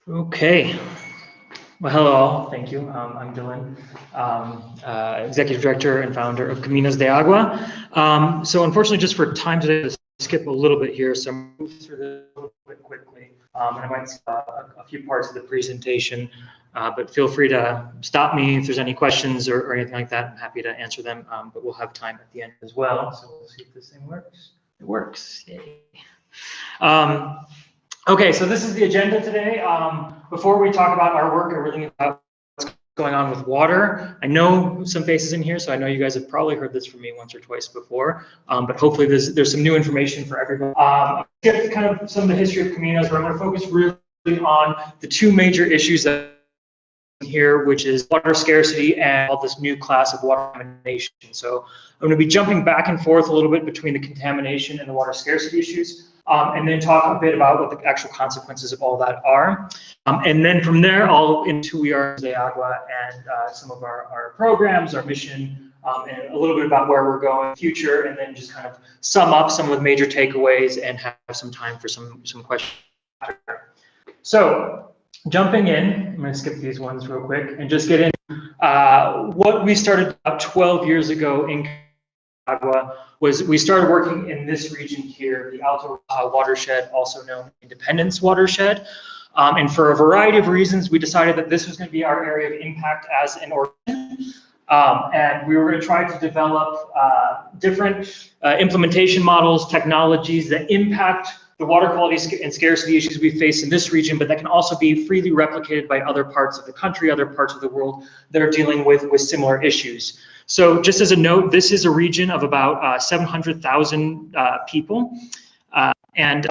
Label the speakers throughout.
Speaker 1: Okay. Well, hello all. Thank you. I'm Dylan, Executive Director and Founder of Caminos de Agua. So unfortunately, just for time today, I'll skip a little bit here. So I'm going to move through this a little bit quickly. And I might skip a few parts of the presentation, but feel free to stop me if there's any questions or anything like that. I'm happy to answer them, but we'll have time at the end as well. So we'll see if this thing works. It works. Yay. Okay, so this is the agenda today. Before we talk about our work, I really about what's going on with water. I know some faces in here, so I know you guys have probably heard this from me once or twice before, but hopefully there's some new information for everyone. Get kind of some of the history of Caminos, but I'm going to focus really on the two major issues that here, which is water scarcity and all this new class of water contamination. So I'm going to be jumping back and forth a little bit between the contamination and the water scarcity issues. And then talk a bit about what the actual consequences of all that are. And then from there, I'll into we are de Agua and some of our programs, our mission, and a little bit about where we're going in the future, and then just kind of sum up some of the major takeaways and have some time for some questions. So jumping in, I'm going to skip these ones real quick and just get into what we started about 12 years ago in Agua was we started working in this region here, the Alto watershed, also known as Independence watershed. And for a variety of reasons, we decided that this was going to be our area of impact as an organization. And we were going to try to develop different implementation models, technologies that impact the water quality and scarcity issues we face in this region, but that can also be freely replicated by other parts of the country, other parts of the world that are dealing with similar issues. So just as a note, this is a region of about 700,000 people and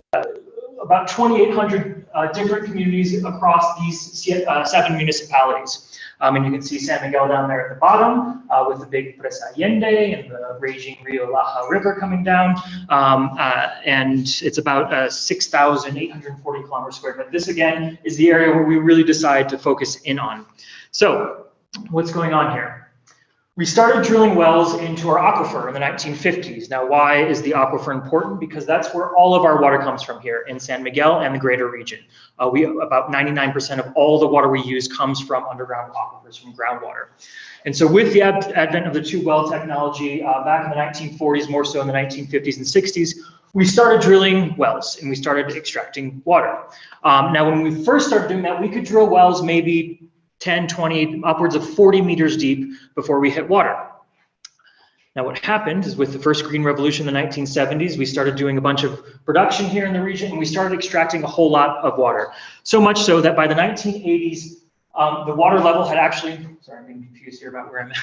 Speaker 1: about 2,800 different communities across these 7 municipalities. And you can see San Miguel down there at the bottom with the big Presa Allende and the raging Rio Laja River coming down. And it's about 6,840 kilometers squared. But this, again, is the area where we really decide to focus in on. So what's going on here? We started drilling wells into our aquifer in the 1950s. Now, why is the aquifer important? Because that's where all of our water comes from here in San Miguel and the greater region. About 99% of all the water we use comes from underground aquifers, from groundwater. And so with the advent of the tube well technology back in the 1940s, more so in the 1950s and 60s, we started drilling wells and we started extracting water. Now, when we first started doing that, we could drill wells maybe 10, 20, upwards of 40 meters deep before we hit water. Now what happened is with the first green revolution in the 1970s, we started doing a bunch of production here in the region and we started extracting a whole lot of water. So much so that by the 1980s, the water level had actually, sorry, I'm getting confused here about where I'm at.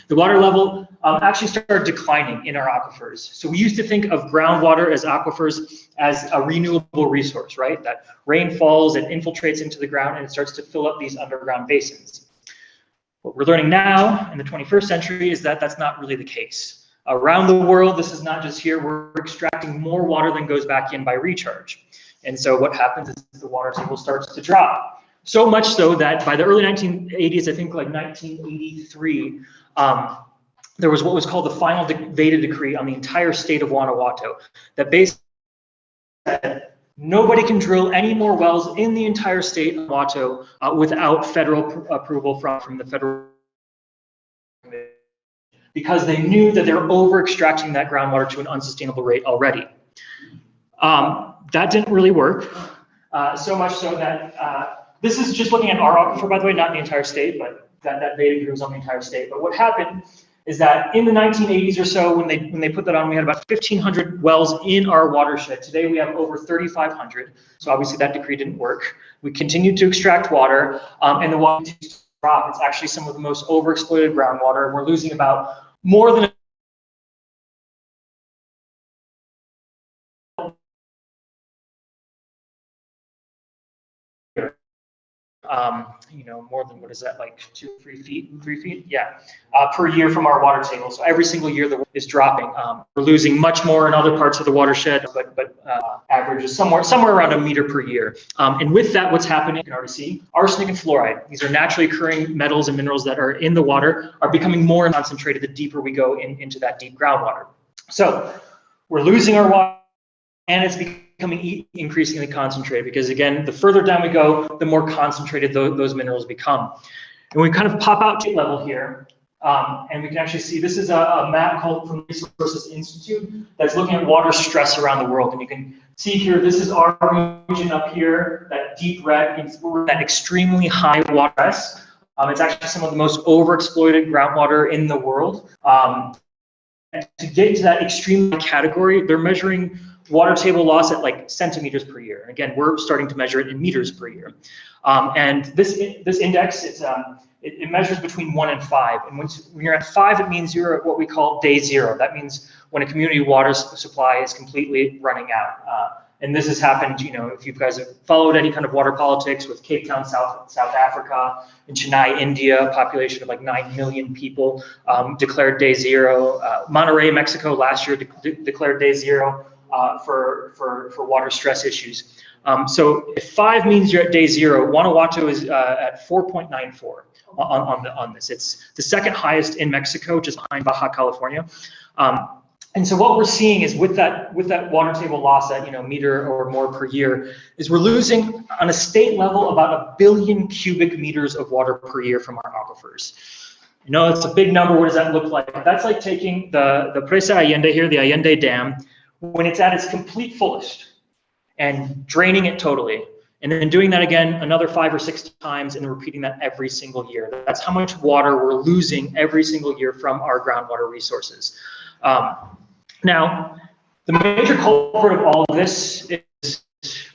Speaker 1: The water level actually started declining in our aquifers. So we used to think of groundwater as aquifers as a renewable resource, right? That rain falls, it infiltrates into the ground and it starts to fill up these underground basins. What we're learning now in the 21st century is that that's not really the case. Around the world, this is not just here, we're extracting more water than goes back in by recharge. And so what happens is the water table starts to drop. So much so that by the early 1980s, I think like 1983, there was what was called the final Veda decree on the entire state of Guanajuato that basically said nobody can drill any more wells in the entire state of Guanajuato without federal approval from the federal government, because they knew that they were over extracting that groundwater to an unsustainable rate already. That didn't really work, so much so that this is just looking at our aquifer, by the way, not the entire state, but that Veda was on the entire state. But what happened is that in the 1980s or so, when they put that on, we had about 1,500 wells in our watershed. Today we have over 3,500. So obviously that decree didn't work. We continued to extract water, and the water continues to drop. It's actually some of the most overexploited groundwater, and we're losing about more than more than, what is that, like 3 feet? Yeah, per year from our water table. So every single year the water is dropping. We're losing much more in other parts of the watershed, but average is somewhere around 1 meter per year. And with that, what's happening, you can already see, arsenic and fluoride. These are naturally occurring metals and minerals that are in the water, are becoming more concentrated the deeper we go into that deep groundwater. So we're losing our water, and it's becoming becoming increasingly concentrated, because again, the further down we go, the more concentrated those minerals become. And we kind of pop out to level here, and we can actually see this is a map called from the Resources Institute that's looking at water stress around the world. And you can see here, this is our region up here, that deep red means we're that extremely high water stress. It's actually some of the most overexploited groundwater in the world. To get to that extreme category, they're measuring water table loss at like centimeters per year. And again, we're starting to measure it in meters per year. And this index, it measures between 1 and 5. And when you're at 5, it means you're at what we call day zero. That means when a community water supply is completely running out. And this has happened, you know, if you guys have followed any kind of water politics with Cape Town, South Africa, in Chennai, India, a population of like 9 million people declared day zero. Monterrey, Mexico last year declared day zero for water stress issues. So if 5 means you're at day zero, Guanajuato is at 4.94 on this. It's the second highest in Mexico, just behind Baja California. And so what we're seeing is with that water table loss at, you know, meter or more per year, is we're losing on a state level about 1 billion cubic meters of water per year from our aquifers. You know, it's a big number. What does that look like? That's like taking the Presa Allende here, the Allende Dam, when it's at its complete fullest, and draining it totally, and then doing that again another 5 or 6 times, and repeating that every single year. That's how much water we're losing every single year from our groundwater resources. Now, the major culprit of all of this is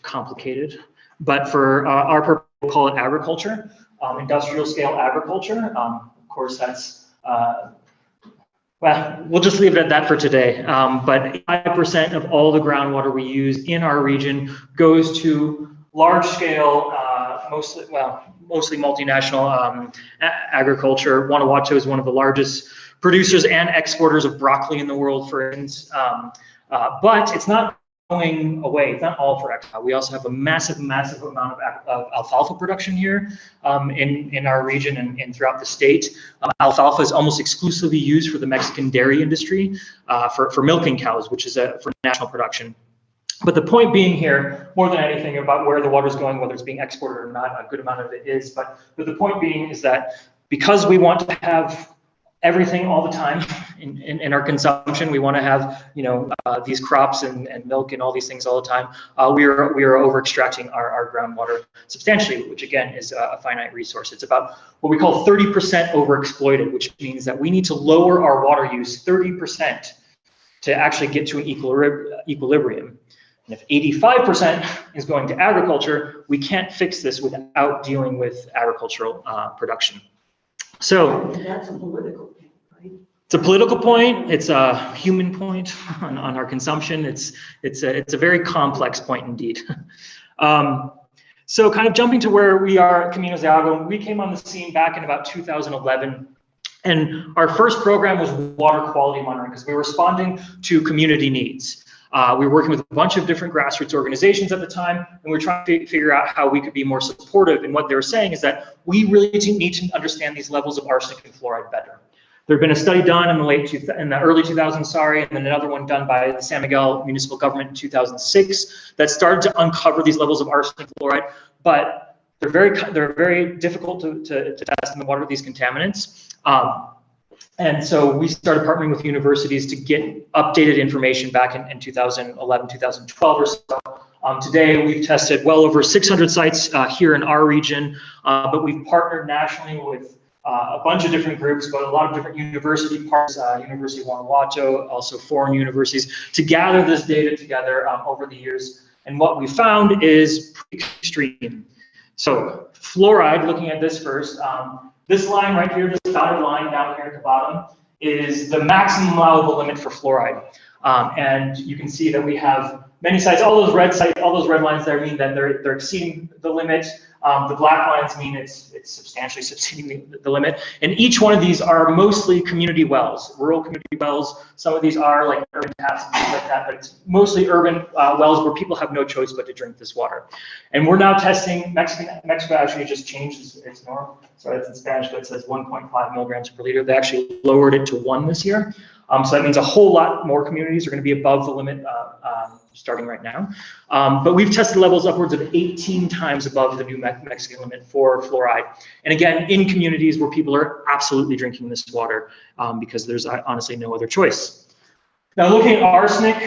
Speaker 1: complicated, but for our purpose, we'll call it agriculture, industrial scale agriculture. Of course, that's well, we'll just leave it at that for today. But 5% of all the groundwater we use in our region goes to large-scale, mostly multinational agriculture. Guanajuato is one of the largest producers and exporters of broccoli in the world, for instance. But it's not going away. It's not all for export. We also have a massive amount of alfalfa production here in our region and throughout the state. Alfalfa is almost exclusively used for the Mexican dairy industry, for milking cows, which is for national production. But the point being here, more than anything about where the water is going, whether it's being exported or not, a good amount of it is. But the point being is that because we want to have everything all the time in our consumption, we want to have, you know, these crops and milk and all these things all the time. We are over extracting our groundwater substantially, which again is a finite resource. It's about what we call 30% overexploited, which means that we need to lower our water use 30% to actually get to an equilibrium. And if 85% is going to agriculture, we can't fix this without dealing with agricultural production. So
Speaker 2: that's a political point, right?
Speaker 1: It's a political point. It's a human point on our consumption. It's a very complex point indeed. So kind of jumping to where we are at Caminos de Agua, we came on the scene back in about 2011. And our first program was water quality monitoring because we were responding to community needs. We were working with a bunch of different grassroots organizations at the time, and we were trying to figure out how we could be more supportive. And what they were saying is that we really need to understand these levels of arsenic and fluoride better. There had been a study done in the early 2000s, and then another one done by the San Miguel municipal government in 2006 that started to uncover these levels of arsenic and fluoride. But they're very difficult to test in the water with these contaminants. And so we started partnering with universities to get updated information back in 2011, 2012 or so. Today, we've tested well over 600 sites here in our region, but we've partnered nationally with a bunch of different groups, but a lot of different university partners, University of Guanajuato, also foreign universities, to gather this data together over the years. And what we found is pretty extreme. So fluoride, looking at this first, this line right here, this dotted line down here at the bottom, is the maximum allowable limit for fluoride. And you can see that we have many sites. All those red lines there mean that they're exceeding the limit. The black lines mean it's substantially exceeding the limit. And each one of these are mostly community wells, rural community wells. Some of these are like urban taps and things like that, but it's mostly urban wells where people have no choice but to drink this water. And we're now testing, Mexico actually just changed its norm. So it's in Spanish, but it says 1.5 milligrams per liter. They actually lowered it to 1 this year. So that means a whole lot more communities are going to be above the limit starting right now. But we've tested levels upwards of 18 times above the New Mexican limit for fluoride. And again, in communities where people are absolutely drinking this water because there's honestly no other choice. Now looking at arsenic,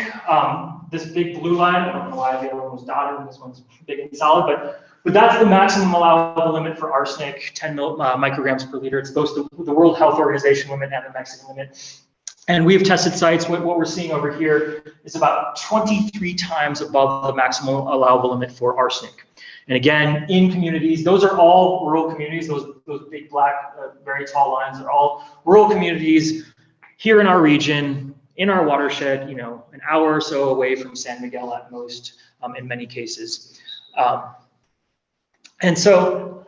Speaker 1: this big blue line, I don't know why the other one was dotted, this one's big and solid, but that's the maximum allowable limit for arsenic, 10 micrograms per liter. It's both the World Health Organization limit and the Mexican limit. And we've tested sites. What we're seeing over here is about 23 times above the maximum allowable limit for arsenic. And again, in communities, those are all rural communities. Those big black, very tall lines are all rural communities here in our region, in our watershed, you know, an hour or so away from San Miguel at most, in many cases. And so,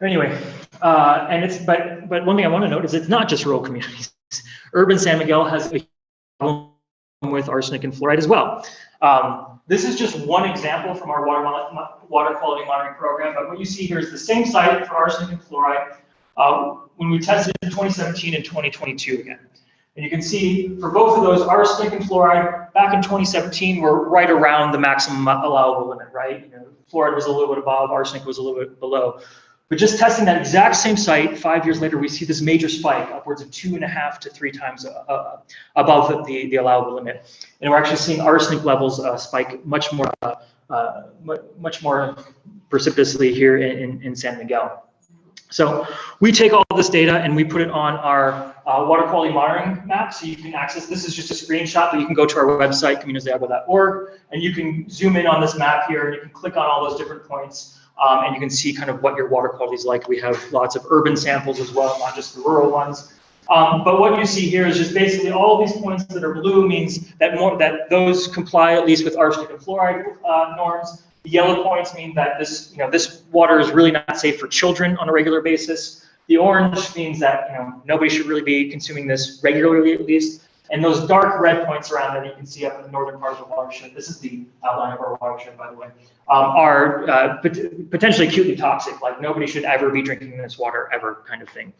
Speaker 1: anyway, but one thing I want to note is it's not just rural communities. Urban San Miguel has a problem with arsenic and fluoride as well. This is just one example from our water quality monitoring program, but what you see here is the same site for arsenic and fluoride when we tested in 2017 and 2022 again. And you can see for both of those, arsenic and fluoride back in 2017 were right around the maximum allowable limit, right? You know, fluoride was a little bit above, arsenic was a little bit below. But just testing that exact same site 5 years later, we see this major spike, upwards of 2.5 to 3 times above the allowable limit. And we're actually seeing arsenic levels spike much more precipitously here in San Miguel. So we take all this data and we put it on our water quality monitoring map. So you can access, this is just a screenshot, but you can go to our website, caminosdeagua.org, and you can zoom in on this map here and you can click on all those different points. And you can see kind of what your water quality is like. We have lots of urban samples as well, not just the rural ones. But what you see here is just basically all these points that are blue means that those comply at least with arsenic and fluoride norms. The yellow points mean that this water is really not safe for children on a regular basis. The orange means that nobody should really be consuming this regularly at least. And those dark red points around that you can see up in the northern part of the watershed, this is the outline of our watershed, by the way, are potentially acutely toxic, like nobody should ever be drinking this water ever kind of thing.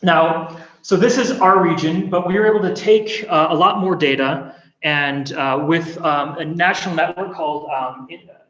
Speaker 1: Now, so this is our region, but we were able to take a lot more data and with a national network called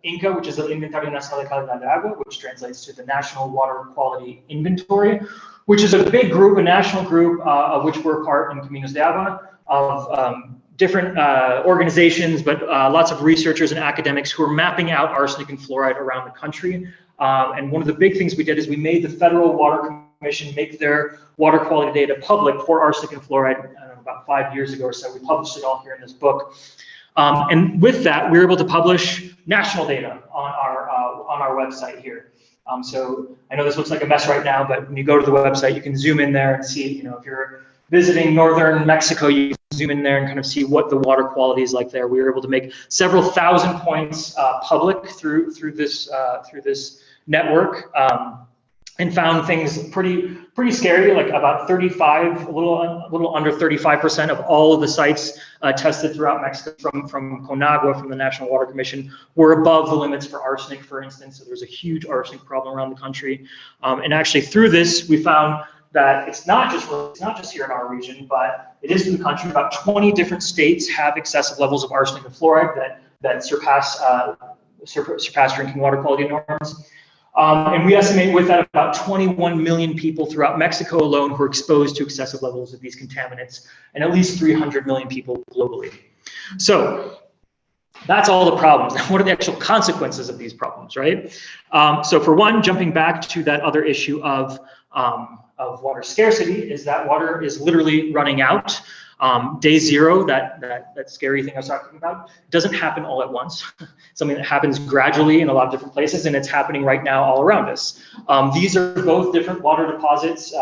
Speaker 1: INCA, which is the Inventario Nacional de Calidad de Agua, which translates to the National Water Quality Inventory, which is a big group, a national group of which we're part in Caminos de Agua, of different organizations, but lots of researchers and academics who are mapping out arsenic and fluoride around the country. And one of the big things we did is we made the Federal Water Commission make their water quality data public for arsenic and fluoride, I don't know, about 5 years ago or so. We published it all here in this book. And with that, we were able to publish national data on our website here. So I know this looks like a mess right now, but when you go to the website, you can zoom in there and see, if you're visiting northern Mexico, you can zoom in there and kind of see what the water quality is like there. We were able to make several thousand points public through this network. And found things pretty scary, like about 35, a little under 35% of all of the sites tested throughout Mexico from CONAGUA, from the National Water Commission, were above the limits for arsenic, for instance. So there's a huge arsenic problem around the country. And actually through this, we found that it's not just here in our region, but it is in the country. About 20 different states have excessive levels of arsenic and fluoride that surpass drinking water quality norms. And we estimate with that about 21 million people throughout Mexico alone who are exposed to excessive levels of these contaminants, and at least 300 million people globally. So that's all the problems. Now, what are the actual consequences of these problems, right? So for one, jumping back to that other issue of water scarcity, is that water is literally running out. Day zero, that scary thing I was talking about, doesn't happen all at once. Something that happens gradually in a lot of different places, and it's happening right now all around us. These are both different water deposits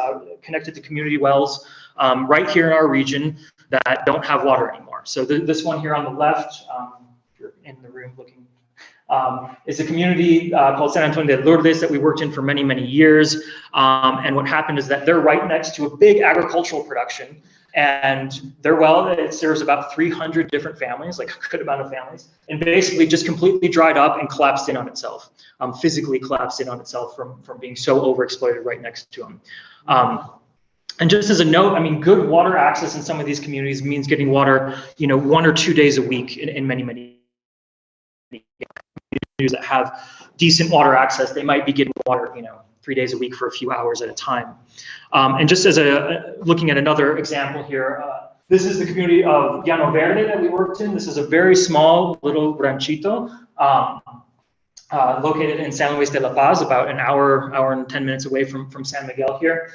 Speaker 1: connected to community wells right here in our region that don't have water anymore. So this one here on the left, if you're in the room looking, is a community called San Antonio de Lourdes that we worked in for many, many years. And what happened is that they're right next to a big agricultural production. And their well, it serves about 300 different families, like a good amount of families, and basically just completely dried up and collapsed in on itself, physically collapsed in on itself from being so overexploited right next to them. And just as a note, I mean, good water access in some of these communities means getting water, 1 or 2 days a week in many communities that have decent water access. They might be getting water, 3 days a week for a few hours at a time. And just as looking at another example here, this is the community of Llano Verde that we worked in. This is a very small little ranchito located in San Luis de la Paz, about an hour and 10 minutes away from San Miguel here.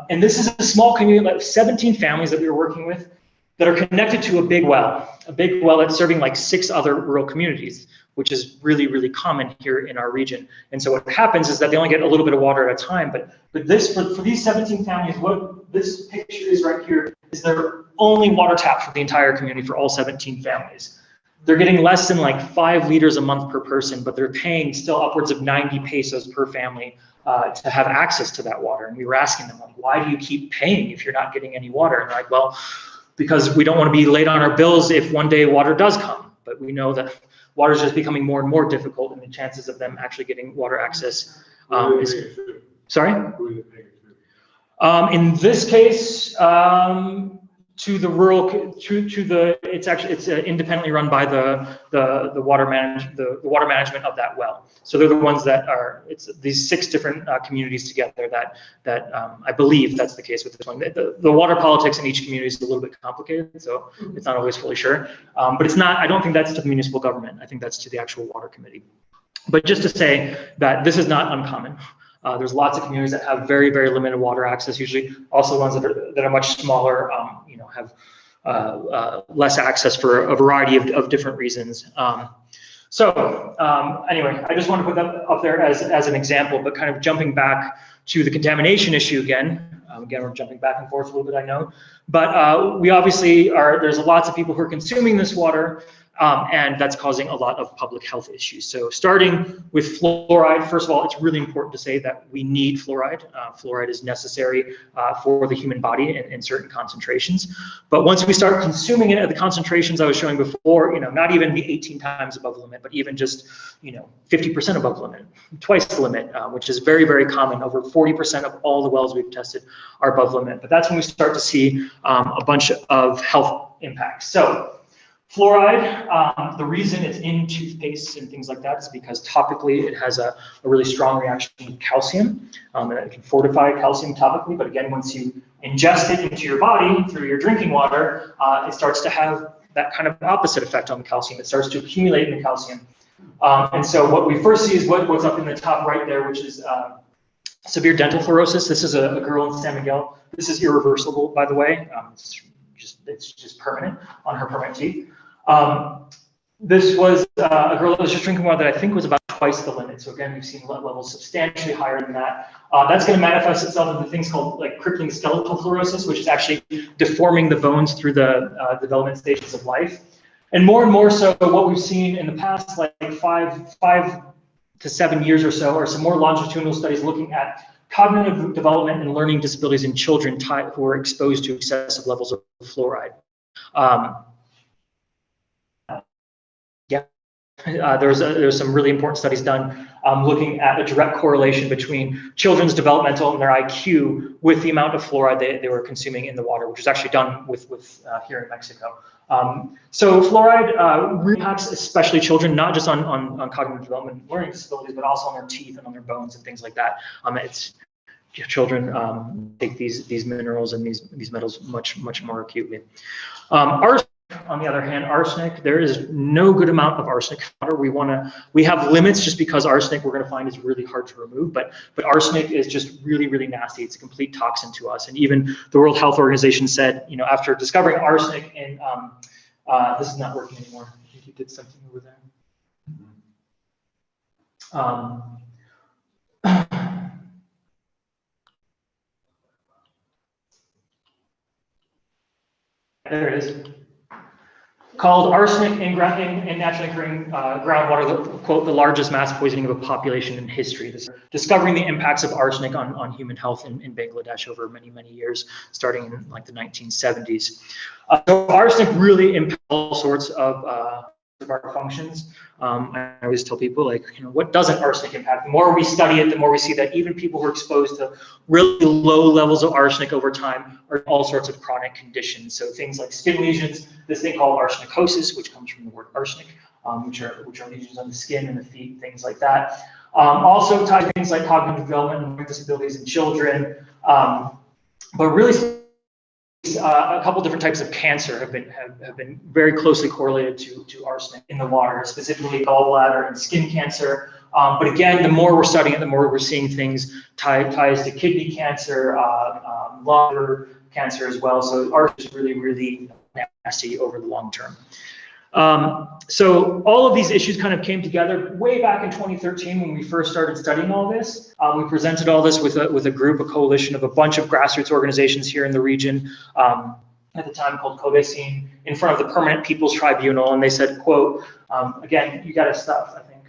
Speaker 1: And this is a small community of 17 families that we were working with that are connected to a big well that's serving like 6 other rural communities, which is really, really common here in our region. And so what happens is that they only get a little bit of water at a time, but this, for these 17 families, what this picture is right here is their only water tap for the entire community for all 17 families. They're getting less than like 5 liters a month per person, but they're paying still upwards of 90 pesos per family to have access to that water. And we were asking them, like, why do you keep paying if you're not getting any water? And they're like, well, because we don't want to be late on our bills if one day water does come. But we know that water is just becoming more and more difficult, and the chances of them actually getting water access is. Sorry? In this case, to the rural, it's independently run by the water management of that well. So they're the ones that are, it's these 6 different communities together that I believe that's the case with this one. The water politics in each community is a little bit complicated, so it's not always fully sure. But it's not, I don't think that's to the municipal government. I think that's to the actual water committee. But just to say that this is not uncommon. There's lots of communities that have very, very limited water access, usually also ones that are much smaller, have less access for a variety of different reasons. Anyway, I just want to put that up there as an example, but kind of jumping back to the contamination issue again. Again, we're jumping back and forth a little bit, I know, but we obviously there's lots of people who are consuming this water, and that's causing a lot of public health issues. So starting with fluoride, first of all, it's really important to say that we need fluoride. Fluoride is necessary for the human body in certain concentrations. But once we start consuming it at the concentrations I was showing before, not even the 18 times above the limit, but even just 50% above the limit, twice the limit, which is very, very common. Over 40% of all the wells we've tested are above the limit. But that's when we start to see a bunch of health impacts. So fluoride, the reason it's in toothpaste and things like that is because topically it has a really strong reaction with calcium, and it can fortify calcium topically. But again, once you ingest it into your body through your drinking water, it starts to have that kind of opposite effect on the calcium. It starts to accumulate in the calcium. And so what we first see is what's up in the top right there, which is severe dental fluorosis. This is a girl in San Miguel. This is irreversible, by the way. It's just permanent on her permanent teeth. This was a girl that was just drinking water that I think was about twice the limit. So again, we've seen levels substantially higher than that. That's going to manifest itself into things called like crippling skeletal fluorosis, which is actually deforming the bones through the development stages of life. And more so, what we've seen in the past, like 5 to 7 years or so, are some more longitudinal studies looking at cognitive development and learning disabilities in children who are exposed to excessive levels of fluoride. There's some really important studies done looking at a direct correlation between children's developmental and their IQ with the amount of fluoride they were consuming in the water, which was actually done with here in Mexico. So fluoride really impacts especially children, not just on cognitive development and learning disabilities, but also on their teeth and on their bones and things like that. Children take these minerals and these metals much more acutely. Arsenic, on the other hand, arsenic, there is no good amount of arsenic water. We have limits just because arsenic we're going to find is really hard to remove, but arsenic is just really, really nasty. It's a complete toxin to us. And even the World Health Organization said, after discovering arsenic in, this is not working anymore. I think you did something over there. There it is. Called arsenic in naturally occurring groundwater, quote, the largest mass poisoning of a population in history. Discovering the impacts of arsenic on human health in Bangladesh over many, many years, starting in like the 1970s. So arsenic really impacts all sorts of of our functions. I always tell people, like, what doesn't arsenic impact? The more we study it, the more we see that even people who are exposed to really low levels of arsenic over time are in all sorts of chronic conditions. So things like skin lesions, this thing called arsenicosis, which comes from the word arsenic, which are lesions on the skin and the feet, things like that. Also tied to things like cognitive development and learning disabilities in children, but really a couple different types of cancer have been very closely correlated to arsenic in the water, specifically gallbladder and skin cancer. But again, the more we're studying it, the more we're seeing things ties to kidney cancer, lung cancer as well. So arsenic is really, really nasty over the long term. So all of these issues kind of came together way back in 2013 when we first started studying all this. We presented all this with a group, a coalition of a bunch of grassroots organizations here in the region, at the time called Codecine, in front of the Permanent People's Tribunal, and they said, quote, again, you got to stop, I think,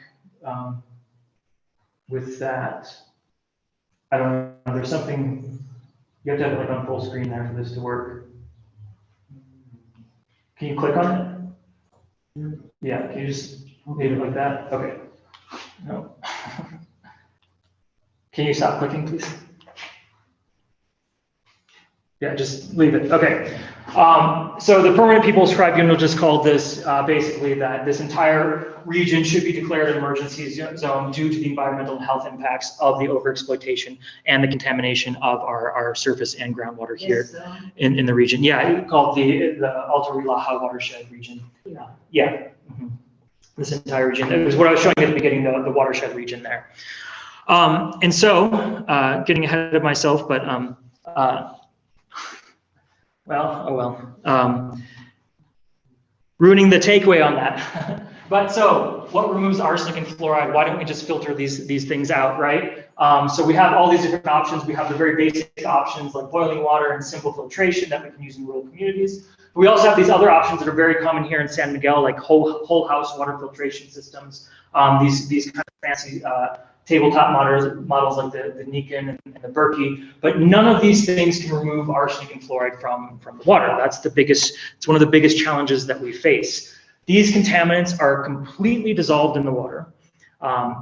Speaker 1: with that. I don't know, there's something, you have to have it like on full screen there for this to work. Can you click on it? Yeah, can you just leave it like that? Okay. No. Can you stop clicking, please? Yeah, just leave it. Okay. So the Permanent People's Tribunal just called this basically that this entire region should be declared an emergency zone due to the environmental and health impacts of the overexploitation and the contamination of our surface and groundwater here in the region. Yeah, called the Alto Relaja watershed region. Yeah. Mm-hmm. This entire region. It was what I was showing at the beginning, the watershed region there. And so, getting ahead of myself, but ruining the takeaway on that. But so, what removes arsenic and fluoride? Why don't we just filter these things out, right? So we have all these different options. We have the very basic options like boiling water and simple filtration that we can use in rural communities. But we also have these other options that are very common here in San Miguel, like whole house water filtration systems. These kind of fancy tabletop models like the Niken and the Berkey, but none of these things can remove arsenic and fluoride from the water. That's it's one of the biggest challenges that we face. These contaminants are completely dissolved in the water.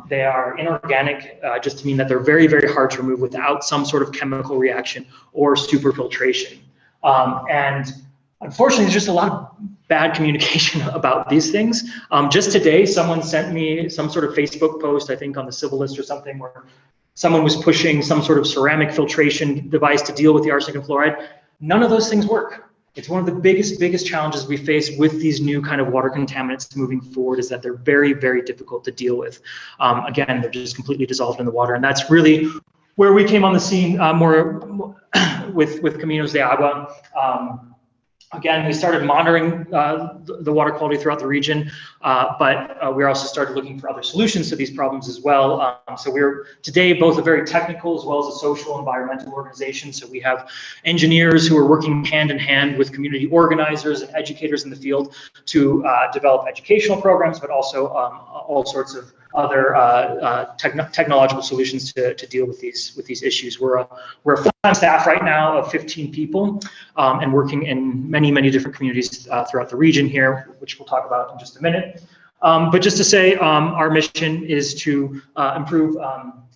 Speaker 1: They are inorganic, just to mean that they're very, very hard to remove without some sort of chemical reaction or superfiltration. And unfortunately, there's just a lot of bad communication about these things. Just today, someone sent me some sort of Facebook post, I think on the Civil List or something, where someone was pushing some sort of ceramic filtration device to deal with the arsenic and fluoride. None of those things work. It's one of the biggest challenges we face with these new kind of water contaminants moving forward, is that they're very, very difficult to deal with. Again, they're just completely dissolved in the water, and that's really where we came on the scene more with Caminos de Agua. Again, we started monitoring the water quality throughout the region, but we also started looking for other solutions to these problems as well. So we're today both a very technical as well as a social environmental organization. So we have engineers who are working hand in hand with community organizers and educators in the field to develop educational programs, but also all sorts of other technological solutions to deal with these issues. We're a full-time staff right now of 15 people, and working in many different communities throughout the region here, which we'll talk about in just a minute. But just to say, our mission is to improve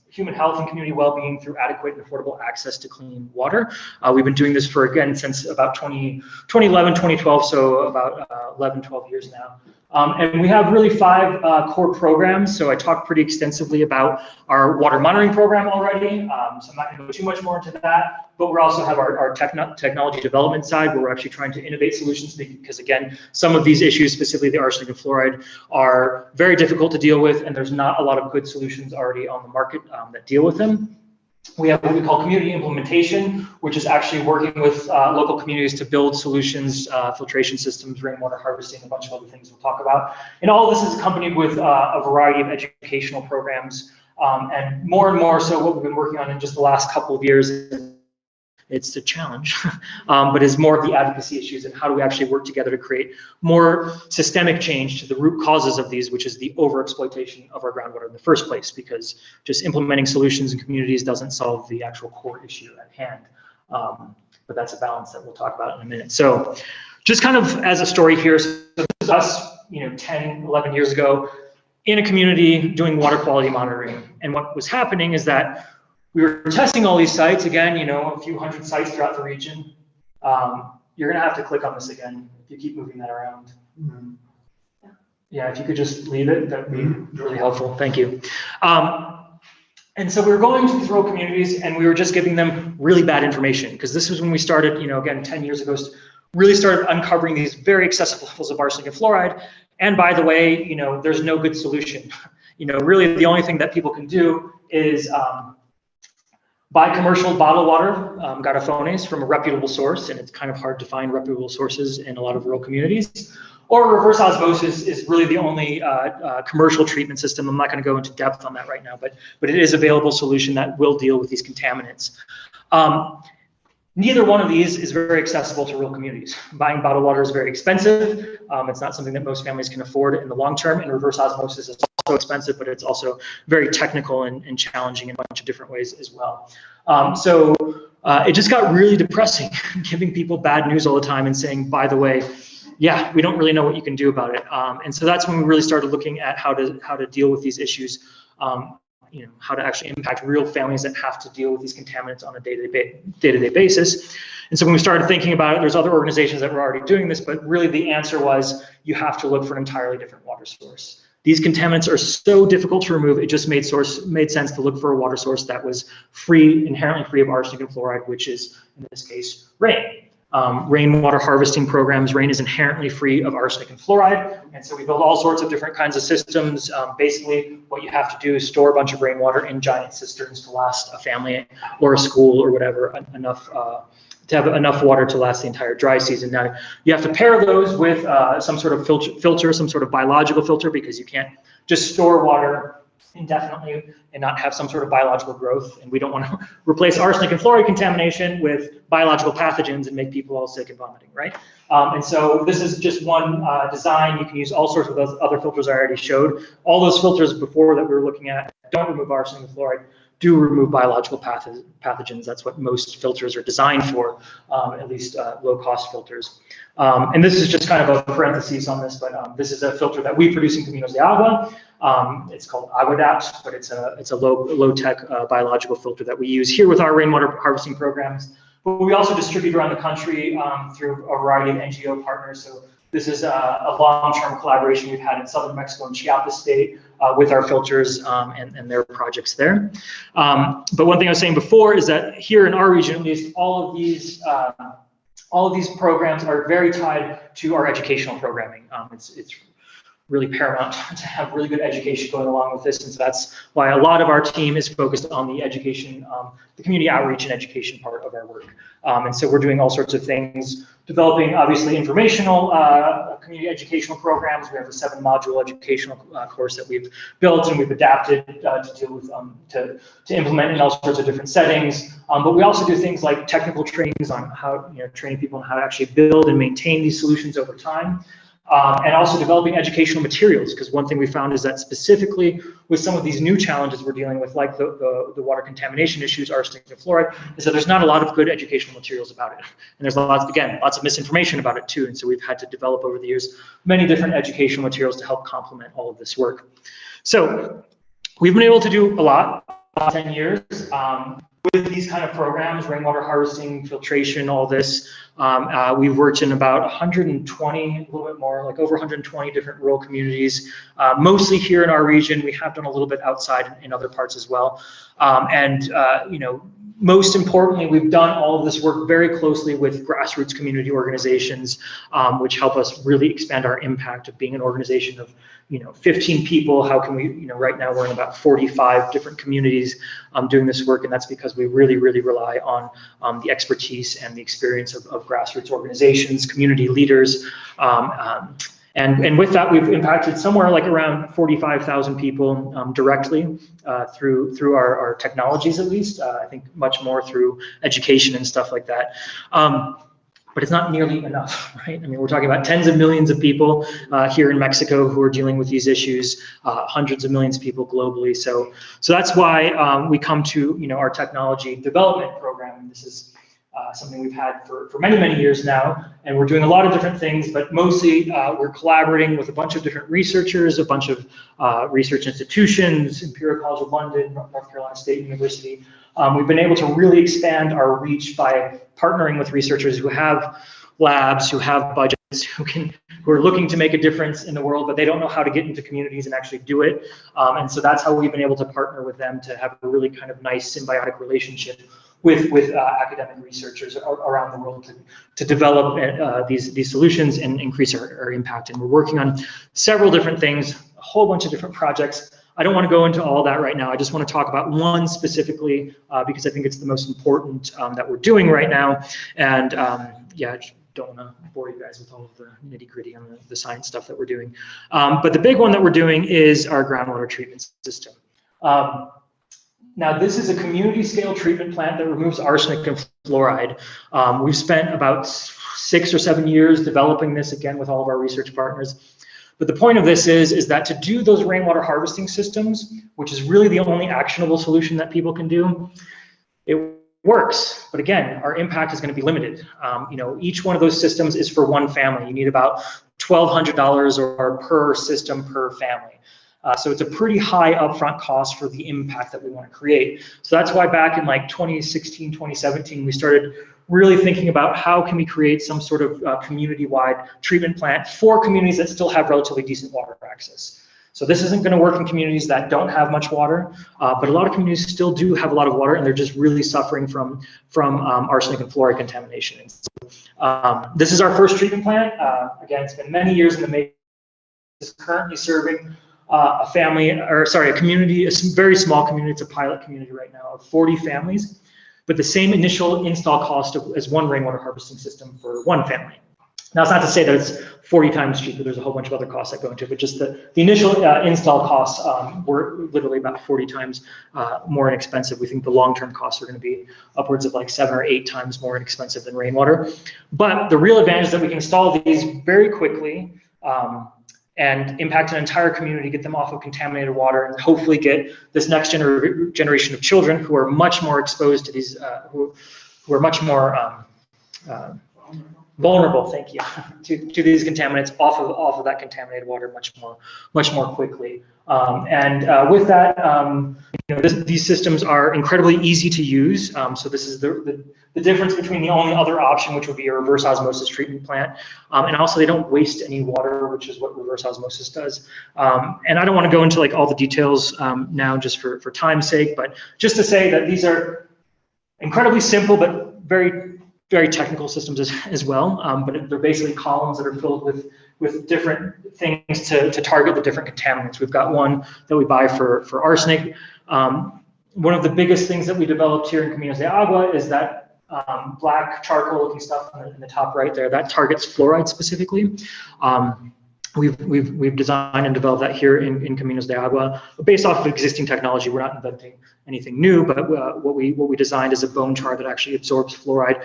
Speaker 1: human health and community well-being through adequate and affordable access to clean water. We've been doing this since about 2011, 2012, so about 11, 12 years now. And we have really 5 core programs. So I talked pretty extensively about our water monitoring program already. So I'm not going to go too much more into that, but we also have our technology development side, where we're actually trying to innovate solutions, because again, some of these issues, specifically the arsenic and fluoride, are very difficult to deal with, and there's not a lot of good solutions already on the market that deal with them. We have what we call community implementation, which is actually working with local communities to build solutions, filtration systems, rainwater harvesting, a bunch of other things we'll talk about. And all of this is accompanied with a variety of educational programs. And more so what we've been working on in just the last couple of years, it's a challenge, but is more of the advocacy issues and how do we actually work together to create more systemic change to the root causes of these, which is the overexploitation of our groundwater in the first place, because just implementing solutions in communities doesn't solve the actual core issue at hand. But that's a balance that we'll talk about in a minute. So just kind of as a story here, so this is us 10, 11 years ago in a community doing water quality monitoring. And what was happening is that we were testing all these sites, again, a few hundred sites throughout the region. You're gonna have to click on this again if you keep moving that around. Yeah, if you could just leave it, that'd be really helpful, thank you. And so we were going to these rural communities and we were just giving them really bad information, because this was when we started, again, 10 years ago, really started uncovering these very excessive levels of arsenic and fluoride. And by the way, there's no good solution. Really the only thing that people can do is buy commercial bottled water, garafones, from a reputable source, and it's kind of hard to find reputable sources in a lot of rural communities. Or reverse osmosis is really the only commercial treatment system. I'm not going to go into depth on that right now, but it is a available solution that will deal with these contaminants. Neither one of these is very accessible to rural communities. Buying bottled water is very expensive. It's not something that most families can afford in the long term, and reverse osmosis is also expensive, but it's also very technical and challenging in a bunch of different ways as well. So it just got really depressing, giving people bad news all the time and saying, by the way, yeah, we don't really know what you can do about it. And so that's when we really started looking at how to deal with these issues, how to actually impact real families that have to deal with these contaminants on a day-to-day basis. And so when we started thinking about it, there's other organizations that were already doing this, but really the answer was you have to look for an entirely different water source. These contaminants are so difficult to remove, it just made sense to look for a water source that was inherently free of arsenic and fluoride, which is, in this case, rain. Rainwater harvesting programs. Rain is inherently free of arsenic and fluoride, and so we build all sorts of different kinds of systems. Basically, what you have to do is store a bunch of rainwater in giant cisterns to last a family or a school or whatever to have enough water to last the entire dry season. Now, you have to pair those with some sort of filter, some sort of biological filter, because you can't just store water indefinitely and not have some sort of biological growth. And we don't want to replace arsenic and fluoride contamination with biological pathogens and make people all sick and vomiting, right? And so this is just one design. You can use all sorts of those other filters I already showed. All those filters before that we were looking at don't remove arsenic and fluoride, do remove biological pathogens. That's what most filters are designed for, at least low-cost filters. And this is just kind of a parenthesis on this, but this is a filter that we produce in Caminos de Agua. It's called AguaDapt, but it's a low-tech biological filter that we use here with our rainwater harvesting programs. But we also distribute around the country through a variety of NGO partners. So this is a long-term collaboration we've had in southern Mexico and Chiapas State with our filters and their projects there. But one thing I was saying before is that here in our region, at least, all of these programs are very tied to our educational programming. It's really paramount to have really good education going along with this, and so that's why a lot of our team is focused on the education, the community outreach and education part of our work. And so we're doing all sorts of things, developing obviously informational community educational programs. We have a 7-module educational course that we've built and we've adapted to deal with, to implement in all sorts of different settings. But we also do things like technical trainings on how, training people on how to actually build and maintain these solutions over time. And also developing educational materials, because one thing we found is that specifically with some of these new challenges we're dealing with, like the water contamination issues, arsenic and fluoride, is that there's not a lot of good educational materials about it. And there's lots of misinformation about it too. And so we've had to develop over the years many different educational materials to help complement all of this work. So we've been able to do a lot in 10 years. With these kind of programs, rainwater harvesting, filtration, all this, we've worked in about 120, a little bit more, like over 120 different rural communities, mostly here in our region. We have done a little bit outside in other parts as well. Most importantly, we've done all of this work very closely with grassroots community organizations, which help us really expand our impact of being an organization of 15 people. How can we, right now we're in about 45 different communities doing this work, and that's because we really rely on the expertise and the experience of grassroots organizations, community leaders, and with that, we've impacted somewhere like around 45,000 people directly through our technologies, at least. I think much more through education and stuff like that. But it's not nearly enough, right? I mean, we're talking about tens of millions of people here in Mexico who are dealing with these issues, hundreds of millions of people globally. So that's why we come to our technology development program. And this is something we've had for many, many years now. And we're doing a lot of different things, but mostly we're collaborating with a bunch of different researchers, a bunch of research institutions, Imperial College of London, North Carolina State University. We've been able to really expand our reach by partnering with researchers who have labs, who have budgets, who are looking to make a difference in the world, but they don't know how to get into communities and actually do it. And so that's how we've been able to partner with them to have a really kind of nice symbiotic relationship with academic researchers around the world to develop these solutions and increase our impact. And we're working on several different things, a whole bunch of different projects. I don't want to go into all that right now. I just want to talk about one specifically because I think it's the most important that we're doing right now. And yeah, I don't want to bore you guys with all of the nitty-gritty on the science stuff that we're doing. But the big one that we're doing is our groundwater treatment system. Now, this is a community scale treatment plant that removes arsenic and fluoride. We've spent about 6 or 7 years developing this, again, with all of our research partners. But the point of this is that to do those rainwater harvesting systems, which is really the only actionable solution that people can do, it works. But again, our impact is going to be limited. Each one of those systems is for one family. You need about $1,200 or per system per family. So it's a pretty high upfront cost for the impact that we want to create. So that's why back in like 2016, 2017, we started really thinking about how can we create some sort of community-wide treatment plant for communities that still have relatively decent water access. So this isn't going to work in communities that don't have much water, but a lot of communities still do have a lot of water, and they're just really suffering from arsenic and fluoride contamination. And so, this is our first treatment plant. Again, it's been many years in the making. It's currently serving a community, a very small community. It's a pilot community right now of 40 families, but the same initial install cost as one rainwater harvesting system for one family. Now, it's not to say that it's 40 times cheaper. There's a whole bunch of other costs that go into it, but just the initial install costs were literally about 40 times more inexpensive. We think the long-term costs are going to be upwards of like 7 or 8 times more inexpensive than rainwater. But the real advantage is that we can install these very quickly and impact an entire community, get them off of contaminated water, and hopefully get this next generation of children who are much more exposed to these, who are much more vulnerable, thank you, to these contaminants off of that contaminated water much more quickly. With that, these systems are incredibly easy to use. So this is the difference between the only other option, which would be a reverse osmosis treatment plant. And also they don't waste any water, which is what reverse osmosis does. And I don't want to go into like all the details now just for time's sake, but just to say that these are incredibly simple, but very technical systems as well, but they're basically columns that are filled with different things to target the different contaminants. We've got one that we buy for arsenic. One of the biggest things that we developed here in Caminos de Agua is that black charcoal looking stuff in the top right there, that targets fluoride specifically. We've designed and developed that here in Caminos de Agua based off of existing technology. We're not inventing anything new, but what we designed is a bone char that actually absorbs fluoride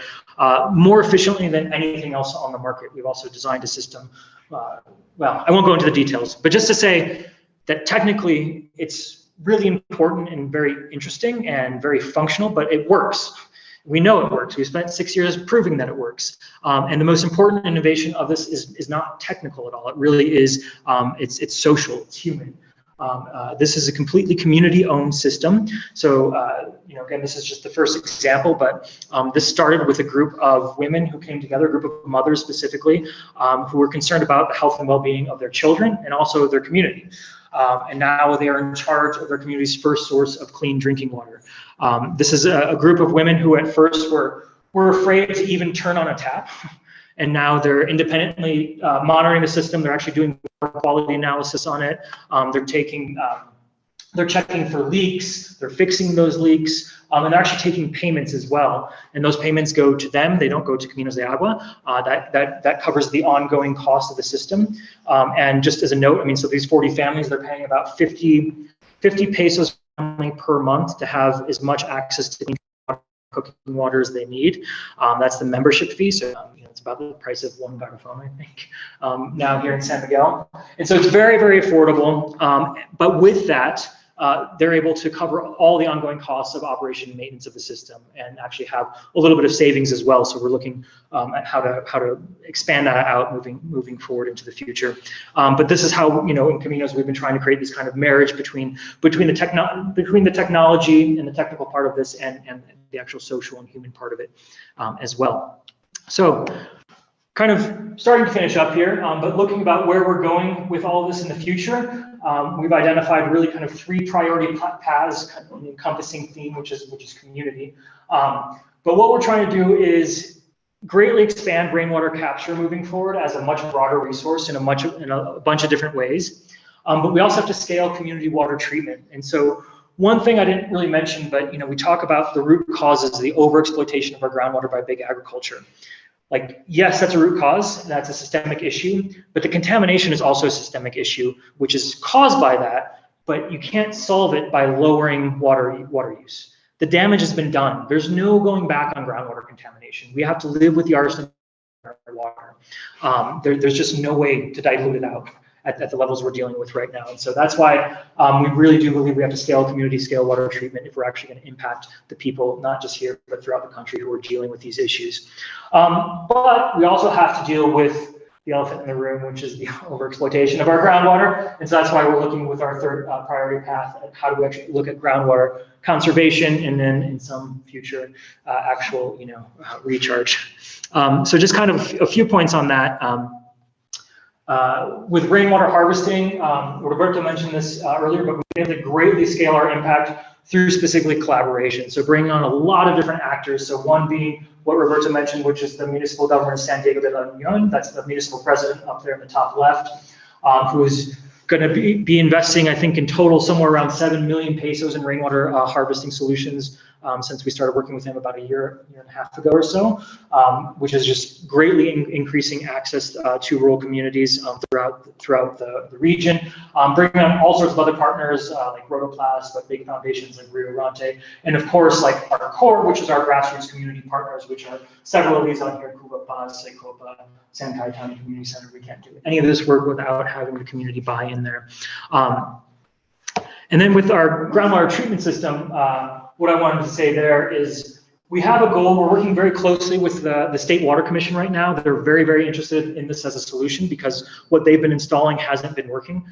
Speaker 1: more efficiently than anything else on the market. We've also designed a system, well, I won't go into the details, but just to say that technically it's really important and very interesting and very functional, but it works. We know it works. We spent 6 years proving that it works. And the most important innovation of this is not technical at all. It really is, it's social, it's human. This is a completely community-owned system. So, again, this is just the first example, but this started with a group of women who came together, a group of mothers specifically, who were concerned about the health and well-being of their children and also their community. And now they are in charge of their community's first source of clean drinking water. This is a group of women who at first were afraid to even turn on a tap. And now they're independently monitoring the system. They're actually doing quality analysis on it. They're checking for leaks. They're fixing those leaks. And they're actually taking payments as well. And those payments go to them. They don't go to Caminos de Agua. That covers the ongoing cost of the system. And just as a note, I mean, so these 40 families, they're paying about 50 pesos per month to have as much access to cooking water as they need. That's the membership fee. So it's about the price of one garrafon, I think, now here in San Miguel. And so it's very, very affordable. But with that, they're able to cover all the ongoing costs of operation and maintenance of the system, and actually have a little bit of savings as well. So we're looking at how to expand that out moving forward into the future. But this is how, you know, in Caminos we've been trying to create this kind of marriage between the technology and the technical part of this, and the actual social and human part of it as well. So, kind of starting to finish up here, but looking about where we're going with all of this in the future, we've identified really kind of 3 priority paths, kind of an encompassing theme, which is community. But what we're trying to do is greatly expand rainwater capture moving forward as a much broader resource in a bunch of different ways. But we also have to scale community water treatment. And so one thing I didn't really mention, but you know, we talk about the root causes, the overexploitation of our groundwater by big agriculture. Like, yes, that's a root cause, that's a systemic issue, but the contamination is also a systemic issue, which is caused by that, but you can't solve it by lowering water use. The damage has been done. There's no going back on groundwater contamination. We have to live with the arsenic in our water. There's just no way to dilute it out at the levels we're dealing with right now. And so that's why we really do believe we have to scale community scale water treatment if we're actually going to impact the people, not just here, but throughout the country who are dealing with these issues. But we also have to deal with the elephant in the room, which is the overexploitation of our groundwater. And so that's why we're looking with our third priority path at how do we actually look at groundwater conservation, and then in some future actual, you know, recharge. So just kind of a few points on that. With rainwater harvesting, Roberto mentioned this earlier, but we have to greatly scale our impact through specifically collaboration. So bringing on a lot of different actors. So one being what Roberto mentioned, which is the municipal government of San Diego de la Union. That's the municipal president up there in the top left, who's going to be investing, I think, in total somewhere around 7 million pesos in rainwater harvesting solutions since we started working with him about a year and a half ago or so, which is just greatly increasing access to rural communities throughout the region. Bringing on all sorts of other partners like Rotoplast, but big foundations like Rio Grande, and of course like our core, which is our grassroots community partners, which are several of these on here: Cuba Paz, Secopa, San Cayetano Community Center. We can't do any of this work without having the community buy in there. And then with our groundwater treatment system, what I wanted to say there is we have a goal. We're working very closely with the State Water Commission right now. They're very, very interested in this as a solution because what they've been installing hasn't been working.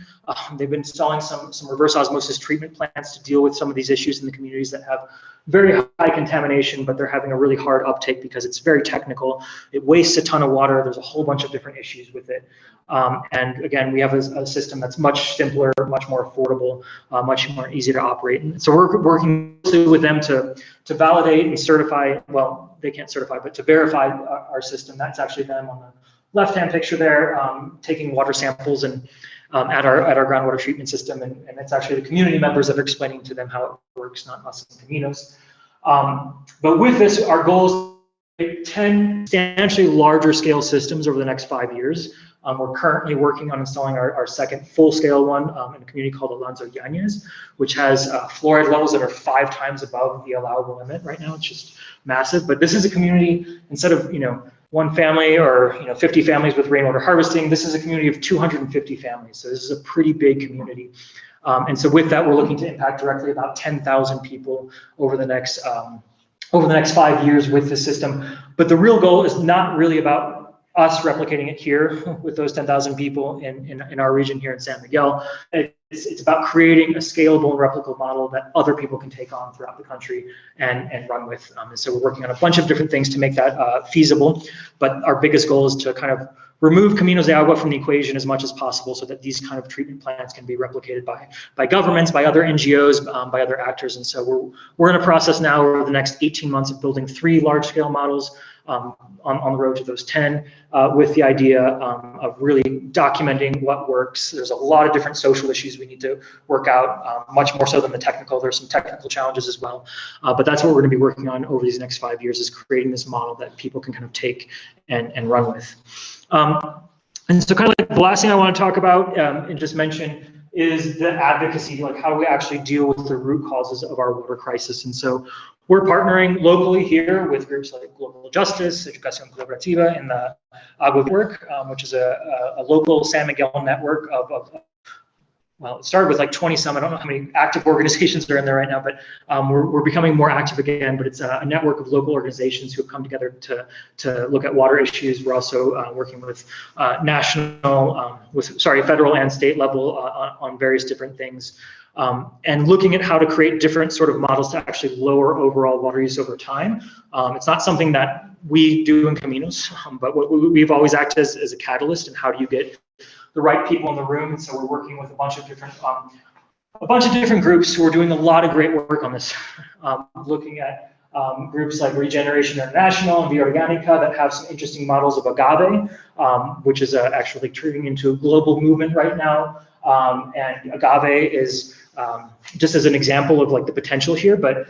Speaker 1: They've been installing some reverse osmosis treatment plants to deal with some of these issues in the communities that have very high contamination, but they're having a really hard uptake because it's very technical. It wastes a ton of water. There's a whole bunch of different issues with it. And again, we have a system that's much simpler, much more affordable, much more easy to operate. And so we're working closely with them to validate and certify, well, they can't certify, but to verify our system. That's actually them on the left-hand picture there, taking water samples and at our groundwater treatment system, and it's actually the community members that are explaining to them how it works, not us in Caminos. But with this, our goal is to make 10 substantially larger scale systems over the next 5 years. We're currently working on installing our second full-scale one in a community called Alonso Yanez, which has fluoride levels that are 5 times above the allowable limit right now. It's just massive. But this is a community, instead of, you know, one family or 50 families with rainwater harvesting, this is a community of 250 families. So this is a pretty big community. And so with that, we're looking to impact directly about 10,000 people over the next 5 years with this system. But the real goal is not really about us replicating it here with those 10,000 people in our region here in San Miguel. It's about creating a scalable and replicable model that other people can take on throughout the country and run with. And so we're working on a bunch of different things to make that feasible. But our biggest goal is to kind of remove Caminos de Agua from the equation as much as possible so that these kind of treatment plants can be replicated by governments, by other NGOs, by other actors. And so we're in a process now over the next 18 months of building 3 large-scale models on the road to those 10, with the idea of really documenting what works. There's a lot of different social issues we need to work out, much more so than the technical. There's some technical challenges as well. But that's what we're going to be working on over these next 5 years, is creating this model that people can kind of take and run with. And so kind of like the last thing I want to talk about and just mention is the advocacy, like how do we actually deal with the root causes of our water crisis. And so we're partnering locally here with groups like Global Justice, Educación Colaborativa, and the Agua Network, which is a local San Miguel network of well, it started with like 20 some. I don't know how many active organizations are in there right now, but we're becoming more active again. But it's a network of local organizations who have come together to look at water issues. We're also working with federal and state level on various different things, and looking at how to create different sort of models to actually lower overall water use over time. It's not something that we do in Caminos, but what we've always acted as a catalyst. And how do you get the right people in the room? And so we're working with a bunch of different groups who are doing a lot of great work on this, looking at groups like Regeneration International and Bioorganica that have some interesting models of agave, which is actually turning into a global movement right now. And agave is just as an example of like the potential here, but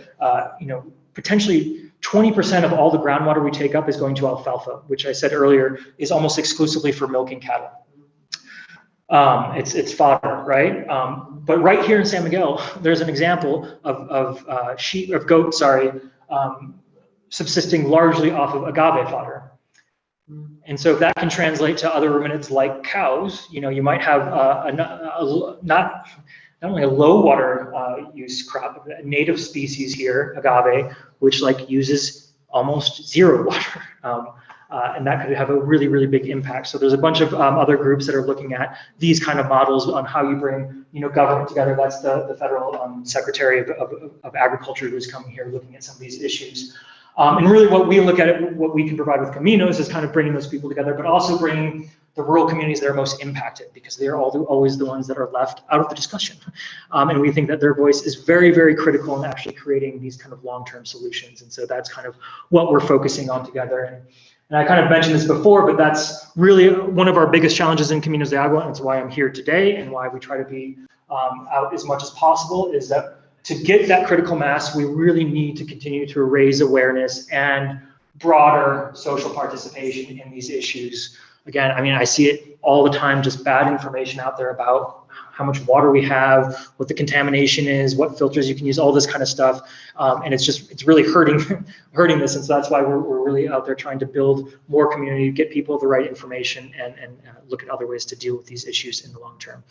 Speaker 1: potentially 20% of all the groundwater we take up is going to alfalfa, which I said earlier is almost exclusively for milking cattle. It's fodder, right? But right here in San Miguel, there's an example of goat, subsisting largely off of agave fodder. And so if that can translate to other ruminants like cows, you might have not only a low water use crop, a native species here, agave, which like uses almost zero water. And that could have a really, really big impact. So there's a bunch of other groups that are looking at these kind of models on how you bring, government together. That's the federal Secretary of Agriculture who's coming here looking at some of these issues. And really what we look at, what we can provide with Caminos is kind of bringing those people together, but also bringing the rural communities that are most impacted, because they're always the ones that are left out of the discussion. And we think that their voice is very, very critical in actually creating these kind of long-term solutions. And so that's kind of what we're focusing on together. And I kind of mentioned this before, but that's really one of our biggest challenges in Caminos de Agua, and it's why I'm here today and why we try to be out as much as possible, is that to get that critical mass, we really need to continue to raise awareness and broader social participation in these issues. Again, I mean, I see it all the time, just bad information out there about how much water we have, what the contamination is, what filters you can use, all this kind of stuff. And it's really hurting this. And so that's why we're really out there trying to build more community, get people the right information, and look at other ways to deal with these issues in the long term.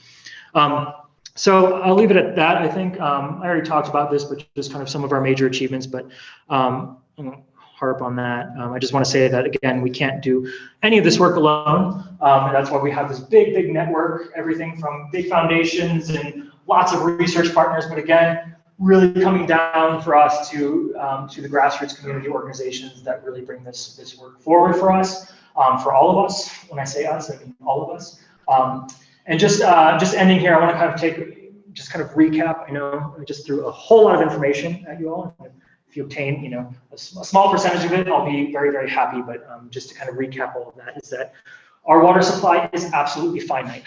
Speaker 1: So I'll leave it at that. I think I already talked about this, but just kind of some of our major achievements, but I won't harp on that. I just want to say that, again, we can't do any of this work alone. And that's why we have this big network, everything from big foundations and lots of research partners. But again, really coming down for us to the grassroots community organizations that really bring this work forward for us, for all of us. When I say us, I mean all of us. And just ending here, I want to kind of recap. I know I just threw a whole lot of information at you all. If you obtain, a small percentage of it, I'll be very, very happy. But just to kind of recap all of that, is that our water supply is absolutely finite.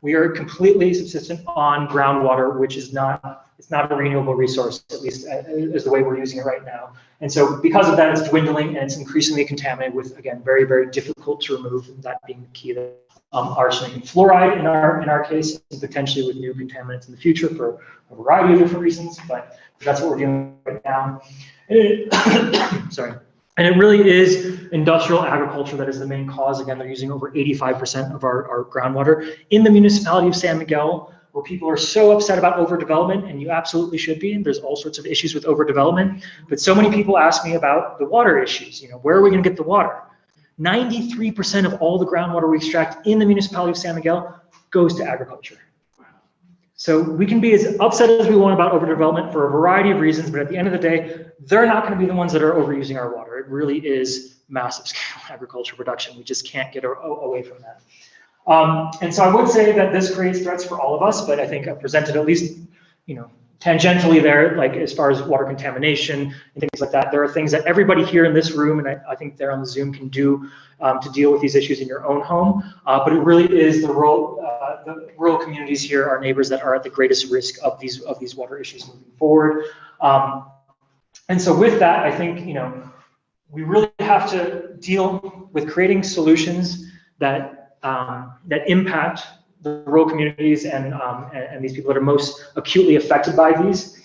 Speaker 1: We are completely subsistent on groundwater, which is it's not a renewable resource, at least as the way we're using it right now. And so because of that, it's dwindling and it's increasingly contaminated with, again, very, very difficult to remove, that being the key. Arsenic and fluoride in our case, and potentially with new contaminants in the future for a variety of different reasons, but that's what we're doing right now. Sorry. And it really is industrial agriculture that is the main cause. Again, they're using over 85% of our groundwater in the municipality of San Miguel, where people are so upset about overdevelopment, and you absolutely should be. And there's all sorts of issues with overdevelopment, but so many people ask me about the water issues. Where are we going to get the water? 93% of all the groundwater we extract in the municipality of San Miguel goes to agriculture. So we can be as upset as we want about overdevelopment for a variety of reasons, but at the end of the day, they're not going to be the ones that are overusing our water. It really is massive scale agriculture production. We just can't get away from that. And so I would say that this creates threats for all of us, but I think I've presented at least, tangentially there, like as far as water contamination and things like that. There are things that everybody here in this room, and I think they're on the Zoom, can do to deal with these issues in your own home. But it really is the rural communities here, our neighbors, that are at the greatest risk of these water issues moving forward. And so with that, I think we really have to deal with creating solutions that impact the rural communities and these people that are most acutely affected by these.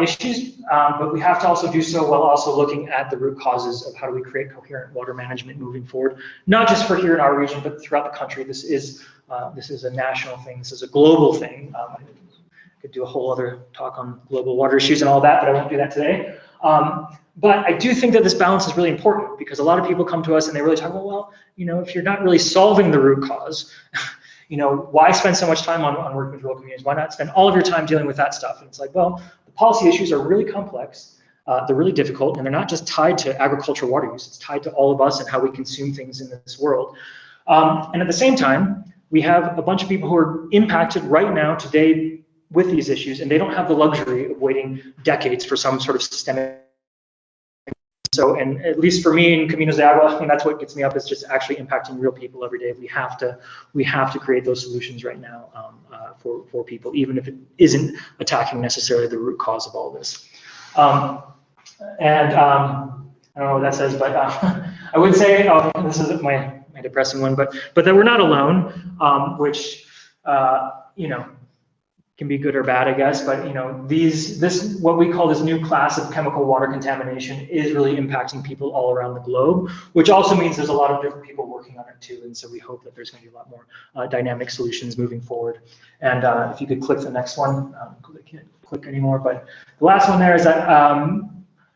Speaker 1: issues, but we have to also do so while also looking at the root causes of how do we create coherent water management moving forward, not just for here in our region, but throughout the country. This is a national thing. This is a global thing. I could do a whole other talk on global water issues and all that, but I won't do that today. But I do think that this balance is really important because a lot of people come to us and they really talk about, well, if you're not really solving the root cause, why spend so much time on working with rural communities? Why not spend all of your time dealing with that stuff? And it's like, well, the policy issues are really complex. They're really difficult, and they're not just tied to agricultural water use. It's tied to all of us and how we consume things in this world. And at the same time, we have a bunch of people who are impacted right now today with these issues, and they don't have the luxury of waiting decades for some sort of systemic. So, and at least for me in Caminos de Agua, that's what gets me up, is just actually impacting real people every day. We have to create those solutions right now for people, even if it isn't attacking necessarily the root cause of all this. I don't know what that says, but I would say, this is my depressing one, but that we're not alone, which can be good or bad, I guess. But this what we call this new class of chemical water contamination is really impacting people all around the globe, which also means there's a lot of different people working on it too. And so we hope that there's going to be a lot more dynamic solutions moving forward. And if you could click the next one, I can't click anymore. But the last one there is that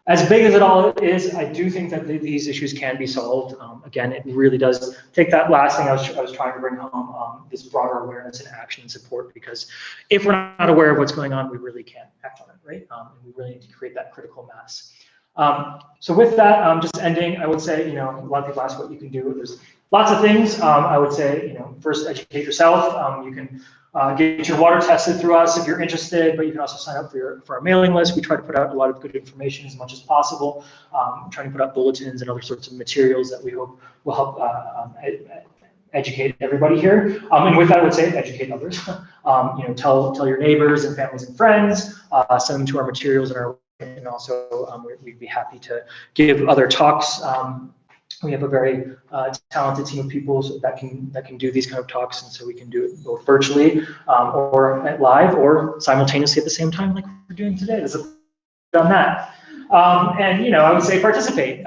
Speaker 1: as big as it all is, I do think that these issues can be solved. Again, it really does take that last thing I was trying to bring home, this broader awareness and action and support, because if we're not aware of what's going on, we really can't act on it, right? And we really need to create that critical mass. So with that, just ending, I would say, a lot of people ask what you can do. There's lots of things. I would say, first educate yourself. You can get your water tested through us if you're interested, but you can also sign up for our mailing list. We try to put out a lot of good information as much as possible. Trying to put out bulletins and other sorts of materials that we hope will help educate everybody here. And with that, I would say educate others. Tell your neighbors and families and friends. Send them to our materials and also we'd be happy to give other talks. We have a very talented team of people that can do these kind of talks, and so we can do it both virtually or live or simultaneously at the same time, like we're doing today. There's a on that, and I would say participate.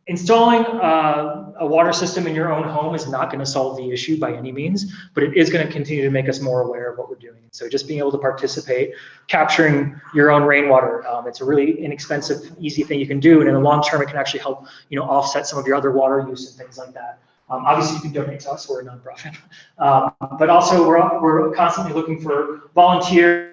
Speaker 1: Installing a water system in your own home is not going to solve the issue by any means, but it is going to continue to make us more aware of what we're doing. So just being able to participate, capturing your own rainwater, it's a really inexpensive, easy thing you can do, and in the long term, it can actually help offset some of your other water use and things like that. Obviously, you can donate to us; we're a nonprofit, but also we're constantly looking for volunteers.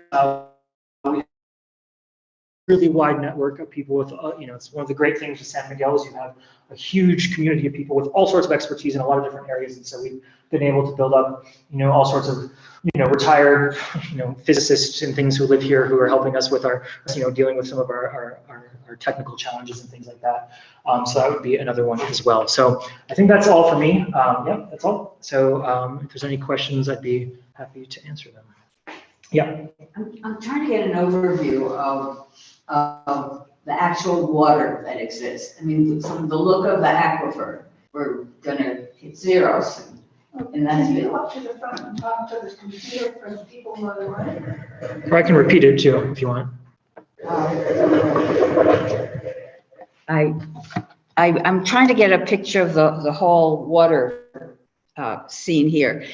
Speaker 1: Really wide network of people with, it's one of the great things with San Miguel is you have a huge community of people with all sorts of expertise in a lot of different areas, and so we've been able to build up, all sorts of, retired, physicists and things who live here who are helping us with our, dealing with some of our technical challenges and things like that. So that would be another one as well. So I think that's all for me. Yeah, that's all. So if there's any questions, I'd be happy to answer them. Yeah.
Speaker 2: I'm trying to get an overview of the actual water that exists. I mean, from the look of the aquifer, we're gonna hit zeros, and that's
Speaker 3: Can
Speaker 2: been.
Speaker 3: you go up to the front and talk to the computer for the people who are running?
Speaker 1: Or I can repeat it too, if you want.
Speaker 4: I'm trying to get a picture of the whole water scene here.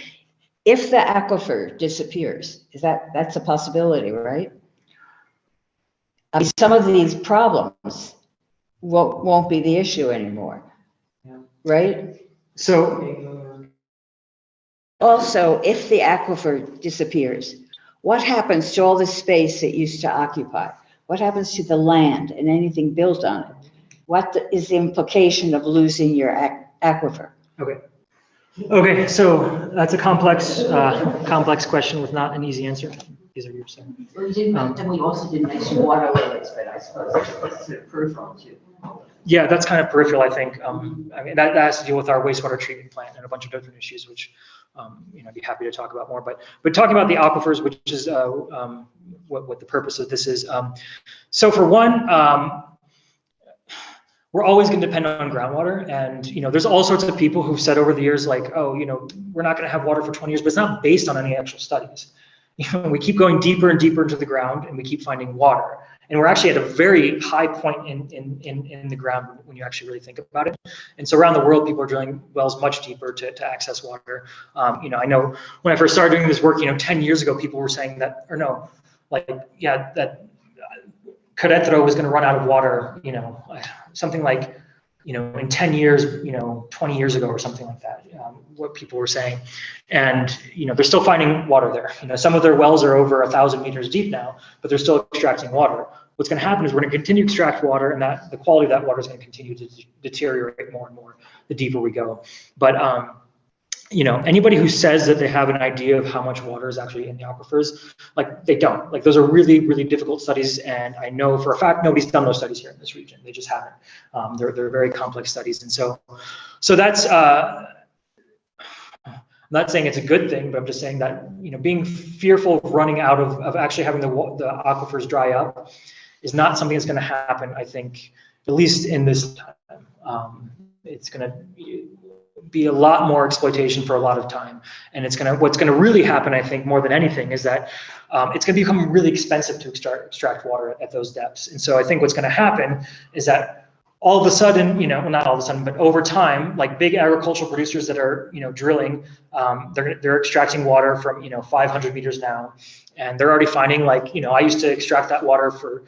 Speaker 4: If the aquifer disappears, that's a possibility, right? Some of these problems won't be the issue anymore, right?
Speaker 1: So
Speaker 4: also, if the aquifer disappears, what happens to all the space it used to occupy? What happens to the land and anything built on it? What is the implication of losing your aquifer?
Speaker 1: Okay, so that's a complex question with not an easy answer. These are your saying.
Speaker 2: And we also did mention water lilies, but I suppose it's peripheral too.
Speaker 1: Yeah, that's kind of peripheral, I think. I mean, that has to deal with our wastewater treatment plant and a bunch of different issues, which I'd be happy to talk about more. But talking about the aquifers, which is what the purpose of this is. So for one, we're always going to depend on groundwater, and there's all sorts of people who've said over the years, like, oh, we're not going to have water for 20 years, but it's not based on any actual studies. we keep going deeper and deeper into the ground, and we keep finding water. And we're actually at a very high point in the ground when you actually really think about it. And so around the world, people are drilling wells much deeper to access water. I know when I first started doing this work, 10 years ago, people were saying that, or no, that Querétaro was going to run out of water, something like, in 10 years, 20 years ago or something like that, what people were saying. And, they're still finding water there. Some of their wells are over 1,000 meters deep now, but they're still extracting water. What's going to happen is we're going to continue to extract water, and that the quality of that water is going to continue to deteriorate more and more the deeper we go. But, anybody who says that they have an idea of how much water is actually in the aquifers, they don't. Those are really, really difficult studies, and I know for a fact nobody's done those studies here in this region. They just haven't. They're very complex studies, and so that's. I'm not saying it's a good thing, but I'm just saying that being fearful of running out of actually having the aquifers dry up is not something that's going to happen. I think, at least in this time, it's going to be a lot more exploitation for a lot of time, and what's going to really happen, I think, more than anything, is that it's going to become really expensive to extract water at those depths. And so I think what's going to happen is that all of a sudden, well, not all of a sudden, but over time, big agricultural producers that are drilling, they're extracting water from 500 meters now, and they're already finding I used to extract that water for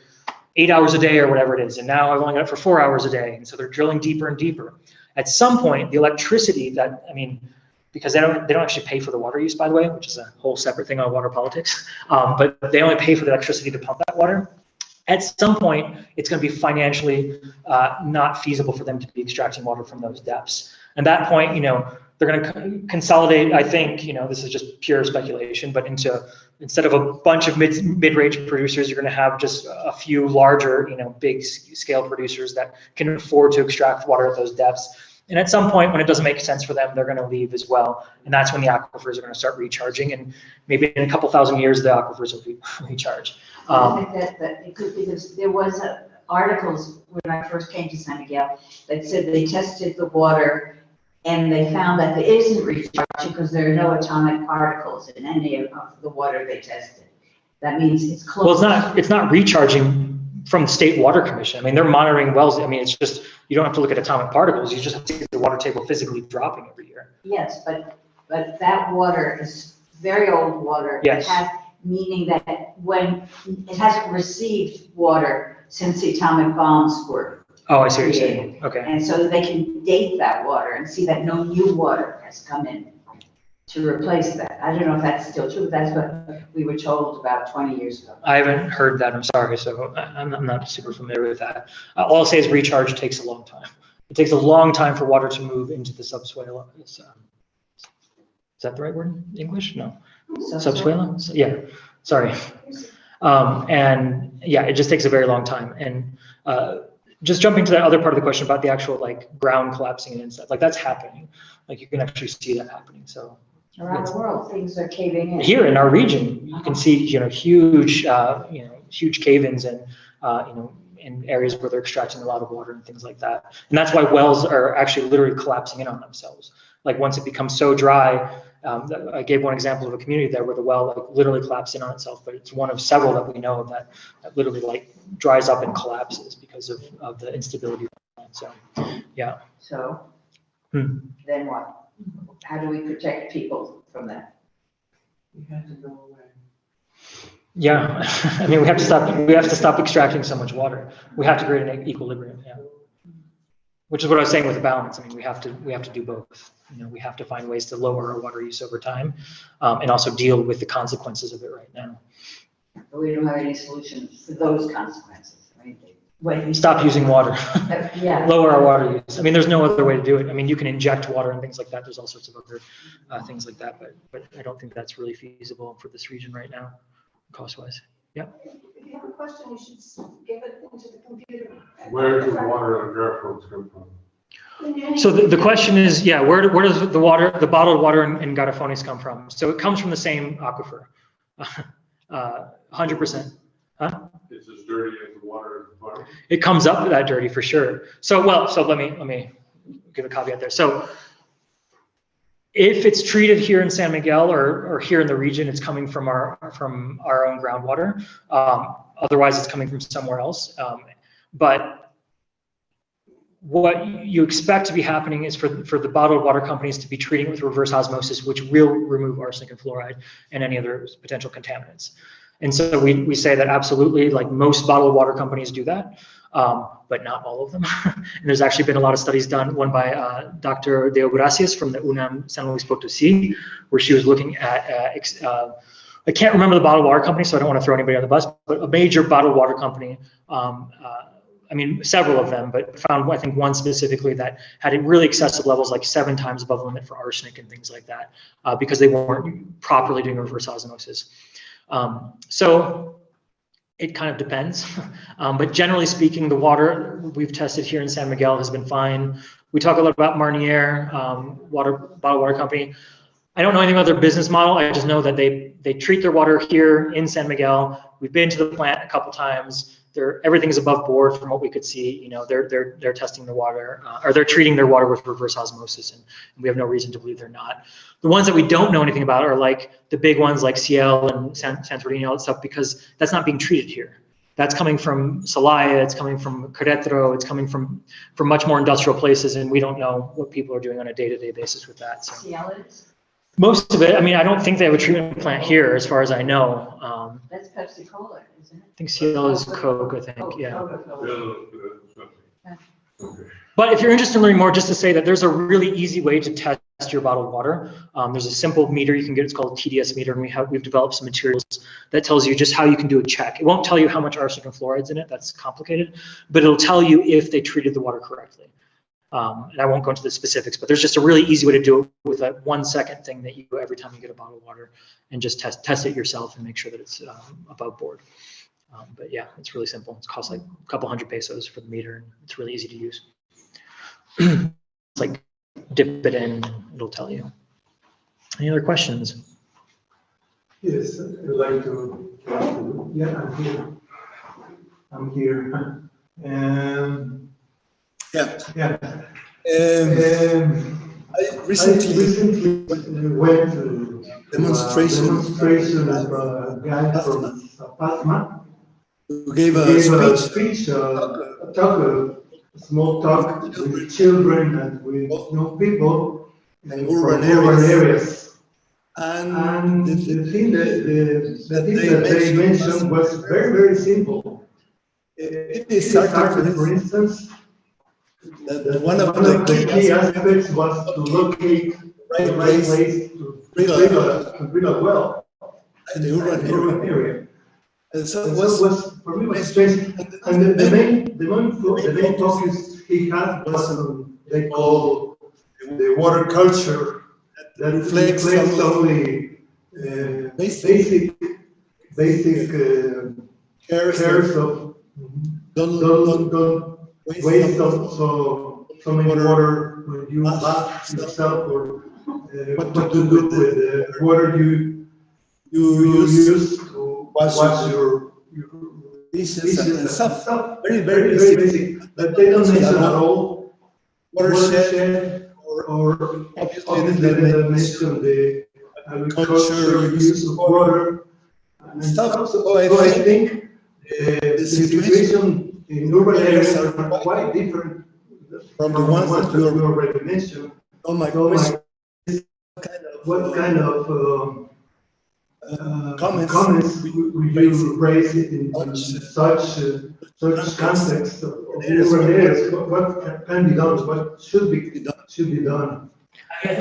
Speaker 1: 8 hours a day or whatever it is, and now I've only got it for 4 hours a day, and so they're drilling deeper and deeper. At some point, the electricity because they don't actually pay for the water use, by the way, which is a whole separate thing on water politics, but they only pay for the electricity to pump that water. At some point, it's going to be financially not feasible for them to be extracting water from those depths. And that point, they're going to consolidate, I think, this is just pure speculation, but instead of a bunch of mid-range producers, you're going to have just a few larger, big scale producers that can afford to extract water at those depths. And at some point, when it doesn't make sense for them, they're going to leave as well. And that's when the aquifers are going to start recharging. And maybe in a couple thousand years, the aquifers will recharge.
Speaker 2: I think that it could, because there was articles when I first came to San Miguel that said they tested the water and they found that it isn't recharging because there are no atomic particles in any of the water they tested. That means it's close.
Speaker 1: Well, it's not recharging from the State Water Commission. They're monitoring wells. It's just, you don't have to look at atomic particles. You just have to see the water table physically dropping every year.
Speaker 2: Yes, but that water is very old water.
Speaker 1: Yes.
Speaker 2: Meaning that when it hasn't received water since the atomic bombs were.
Speaker 1: Oh, I see what you're saying. Okay.
Speaker 2: And so they can date that water and see that no new water has come in to replace that. I don't know if that's still true. That's what we were told about 20 years ago.
Speaker 1: I haven't heard that. I'm sorry. So I'm not super familiar with that. All I'll say is recharge takes a long time. It takes a long time for water to move into the subsoil. Is that the right word in English? No. Subsoil? Yeah, sorry. And yeah, it just takes a very long time. And just jumping to that other part of the question about the actual ground collapsing and stuff, that's happening. You can actually see that happening. So
Speaker 2: around the world, things are caving in.
Speaker 1: Here in our region, you can see huge cave-ins and in areas where they're extracting a lot of water and things like that. And that's why wells are actually literally collapsing in on themselves. Once it becomes so dry. I gave one example of a community there where the well literally collapsed in on itself, but it's one of several that we know of that literally dries up and collapses because of the instability. So, yeah.
Speaker 2: So, then what? How do we protect people from that?
Speaker 5: We have to go away.
Speaker 1: Yeah, we have to stop extracting so much water. We have to create an equilibrium. Yeah. Which is what I was saying with the balance. We have to do both. We have to find ways to lower our water use over time, and also deal with the consequences of it right now.
Speaker 2: But we don't have any solution for those consequences.
Speaker 1: Stop using water.
Speaker 2: Yeah.
Speaker 1: Lower our water use. There's no other way to do it. You can inject water and things like that. There's all sorts of other things like that, but I don't think that's really feasible for this region right now, cost-wise. Yeah.
Speaker 3: If you have a question, you should give it into the computer.
Speaker 6: Where does the water and grassroots come from?
Speaker 1: So the question is, where does the bottled water in Garrafones come from? So it comes from the same aquifer, 100%. Huh?
Speaker 6: It's as dirty as the water in the farm?
Speaker 1: It comes up that dirty for sure. So let me give a caveat there. So If it's treated here in San Miguel or here in the region, it's coming from our own groundwater. Otherwise, it's coming from somewhere else. But what you expect to be happening is for the bottled water companies to be treating it with reverse osmosis, which will remove arsenic and fluoride and any other potential contaminants. And so we say that absolutely, like most bottled water companies do that, but not all of them. And there's actually been a lot of studies done, one by Dr. De Gracias from the UNAM San Luis Potosí, where she was looking at, I can't remember the bottled water company, so I don't want to throw anybody on the bus, but a major bottled water company, I mean, several of them, but found, I think, one specifically that had really excessive levels, like 7 times above the limit for arsenic and things like that, because they weren't properly doing reverse osmosis. So it kind of depends, but generally speaking, the water we've tested here in San Miguel has been fine. We talk a lot about Marnier, bottled water company. I don't know anything about their business model. I just know that they treat their water here in San Miguel. We've been to the plant a couple times. Everything's above board from what we could see. You know, they're testing the water, or they're treating their water with reverse osmosis, and we have no reason to believe they're not. The ones that we don't know anything about are like the big ones like Ciel and Santorini, all that stuff, because that's not being treated here. That's coming from Celaya, it's coming from Querétaro, it's coming from much more industrial places, and we don't know what people are doing on a day-to-day basis with that. So.
Speaker 2: Ciel is?
Speaker 1: Most of it, I mean, I don't think they have a treatment plant here, as far as I know.
Speaker 2: That's Pepsi Cola, isn't it?
Speaker 1: I think Ciel is Coke, I think, yeah.
Speaker 6: Okay.
Speaker 1: But if you're interested in learning more, just to say that there's a really easy way to test your bottled water. There's a simple meter you can get, it's called a TDS meter, and we've developed some materials that tells you just how you can do a check. It won't tell you how much arsenic and fluoride's in it, that's complicated, but it'll tell you if they treated the water correctly. And I won't go into the specifics, but there's just a really easy way to do it with that 1 second thing that you do every time you get a bottle of water, and just test it yourself and make sure that it's above board. But yeah, it's really simple. It costs like a couple hundred pesos for the meter, and it's really easy to use. It's like dip it in, and it'll tell you. Any other questions?
Speaker 5: Yes, I'd like to, yeah, I'm here. Yeah. I recently went to a demonstration of a guy from Pasma who gave a speech, a small talk with children and with young people in urban areas. And the thing that they mentioned was very, very simple. It started, for instance, that one of the key aspects was to locate the right place to drill a well in the urban area. And so it was for me was strange. And the main focus he had was on they call the water culture that reflects only basic cares of don't waste so many water when you bath yourself, or what to do with the water you use to wash your dishes and stuff. Very, very basic. But they don't mention at all watershed or obviously they don't mention the agriculture use of water and stuff. So I think the situation in urban areas are quite different from the ones that you already mentioned. Oh my God! What kind of comments would you raise in such context of urban areas? What can be done? What should be done?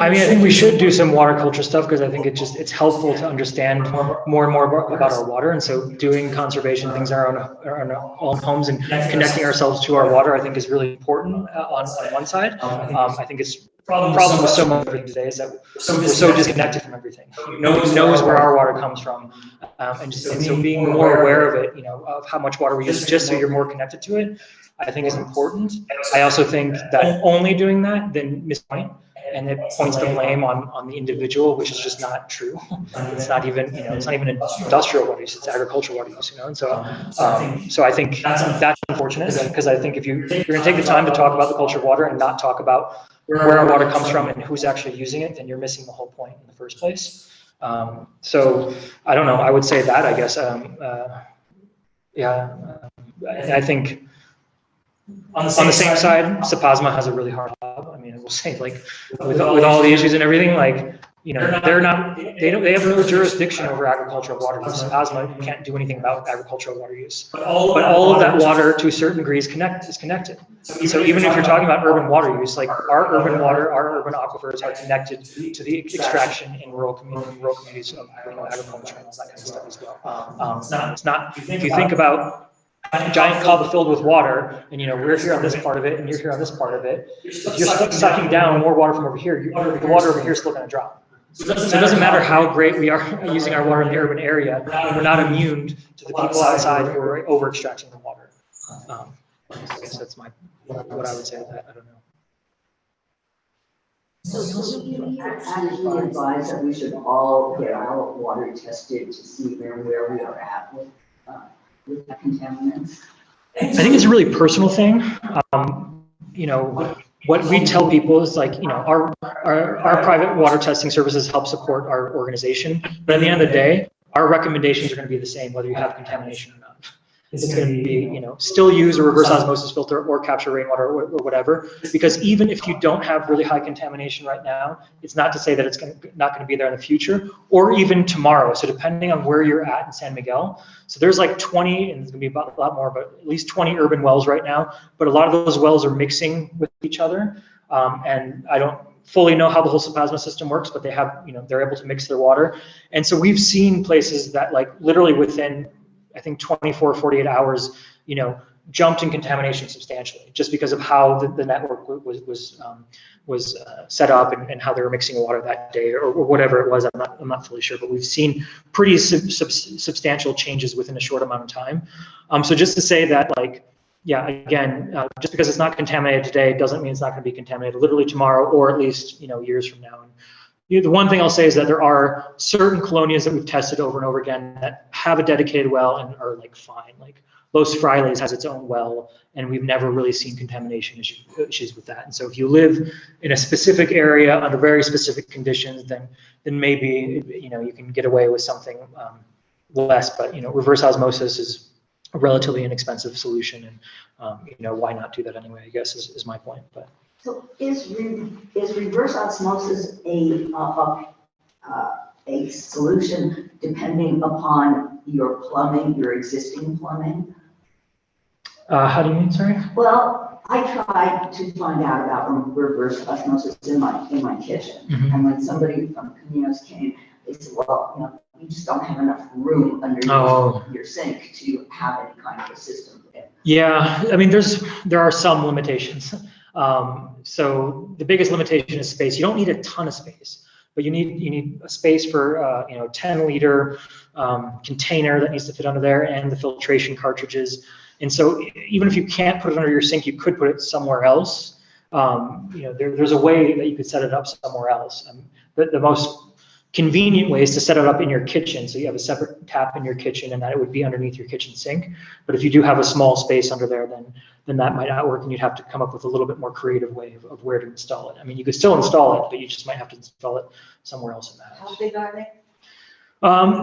Speaker 1: I mean, I think we should do some water culture stuff, because I think it's helpful to understand more and more about our water. And so doing conservation things in our own homes and connecting ourselves to our water, I think, is really important on one side. I think it's the problem with so much of it today is that we're so disconnected from everything. No one knows where our water comes from. And so being more aware of it, of how much water we use, just so you're more connected to it, I think is important. I also think that only doing that then miss point. And it points the blame on the individual, which is just not true. It's not even, it's not even industrial water use, it's agricultural water use, And so I think that's unfortunate, because I think if you're going to take the time to talk about the culture of water and not talk about where our water comes from and who's actually using it, then you're missing the whole point in the first place. So I don't know, I would say that, I guess, I think on the same side, Sapazma has a really hard job. I mean, I will say, like, with all the issues and everything, like, you know, they have no jurisdiction over agricultural water use. Sapazma can't do anything about agricultural water use. But all of that water, to a certain degree, is connected. So even if you're talking about urban water use, like our urban water, our urban aquifers are connected to the extraction in rural communities of, you know, agriculture and all that kind of stuff as well. It's not. If you think about a giant cup filled with water, and you know we're here on this part of it, and you're here on this part of it. If you're sucking down more water from over here, the water over here is still going to drop. So it doesn't matter how great we are using our water in the urban area, we're not immune to the people outside who are over extracting the water. I guess that's what I would say to that. I don't know.
Speaker 2: So you actually advise that we should all get our water tested to see where we are at with the contaminants?
Speaker 1: I think it's a really personal thing. You know, what we tell people is, like, you know, our private water testing services help support our organization, but at the end of the day, our recommendations are going to be the same whether you have contamination or not. It's going to be, you know, still use a reverse osmosis filter or capture rainwater or whatever, because even if you don't have really high contamination right now, it's not to say that it's not going to be there in the future or even tomorrow. So depending on where you're at in San Miguel, so there's like 20, and there's going to be about a lot more, but at least 20 urban wells right now. But a lot of those wells are mixing with each other, and I don't fully know how the whole Sapazma system works, but they have, you know, they're able to mix their water, and so we've seen places that, like, literally within, I think 24, 48 hours, you know, jumped in contamination substantially, just because of how the network was set up and how they were mixing water that day or whatever it was. I'm not fully sure, but we've seen pretty substantial changes within a short amount of time. So just to say that, like, yeah, again, just because it's not contaminated today doesn't mean it's not going to be contaminated literally tomorrow, or at least, you know, years from now. And, you know, the one thing I'll say is that there are certain colonias that we've tested over and over again that have a dedicated well and are, like, fine. Like Los Frailes has its own well, and we've never really seen contamination issues with that. And so if you live in a specific area under very specific conditions, then maybe, you know, you can get away with something less. But, you know, reverse osmosis is a relatively inexpensive solution, and you know, why not do that anyway, I guess is my point. But
Speaker 2: So is reverse osmosis a solution depending upon your plumbing, your existing plumbing?
Speaker 1: how do you mean, sorry?
Speaker 2: Well, I tried to find out about reverse osmosis in my kitchen.
Speaker 1: Mhm.
Speaker 2: And when somebody from Caminos came, they said, well, you know, you just don't have enough room underneath your sink to have any kind of a system there.
Speaker 1: Yeah, I mean, there are some limitations. So the biggest limitation is space. You don't need a ton of space, but you need a space for you know, 10-liter container that needs to fit under there, and the filtration cartridges. And so even if you can't put it under your sink, you could put it somewhere else. You know, there's a way that you could set it up somewhere else. The most convenient way is to set it up in your kitchen, so you have a separate tap in your kitchen, and that it would be underneath your kitchen sink. But if you do have a small space under there, then that might not work, and you'd have to come up with a little bit more creative way of where to install it. I mean, you could still install it, but you just might have to install it somewhere else in the house.
Speaker 2: How big are they?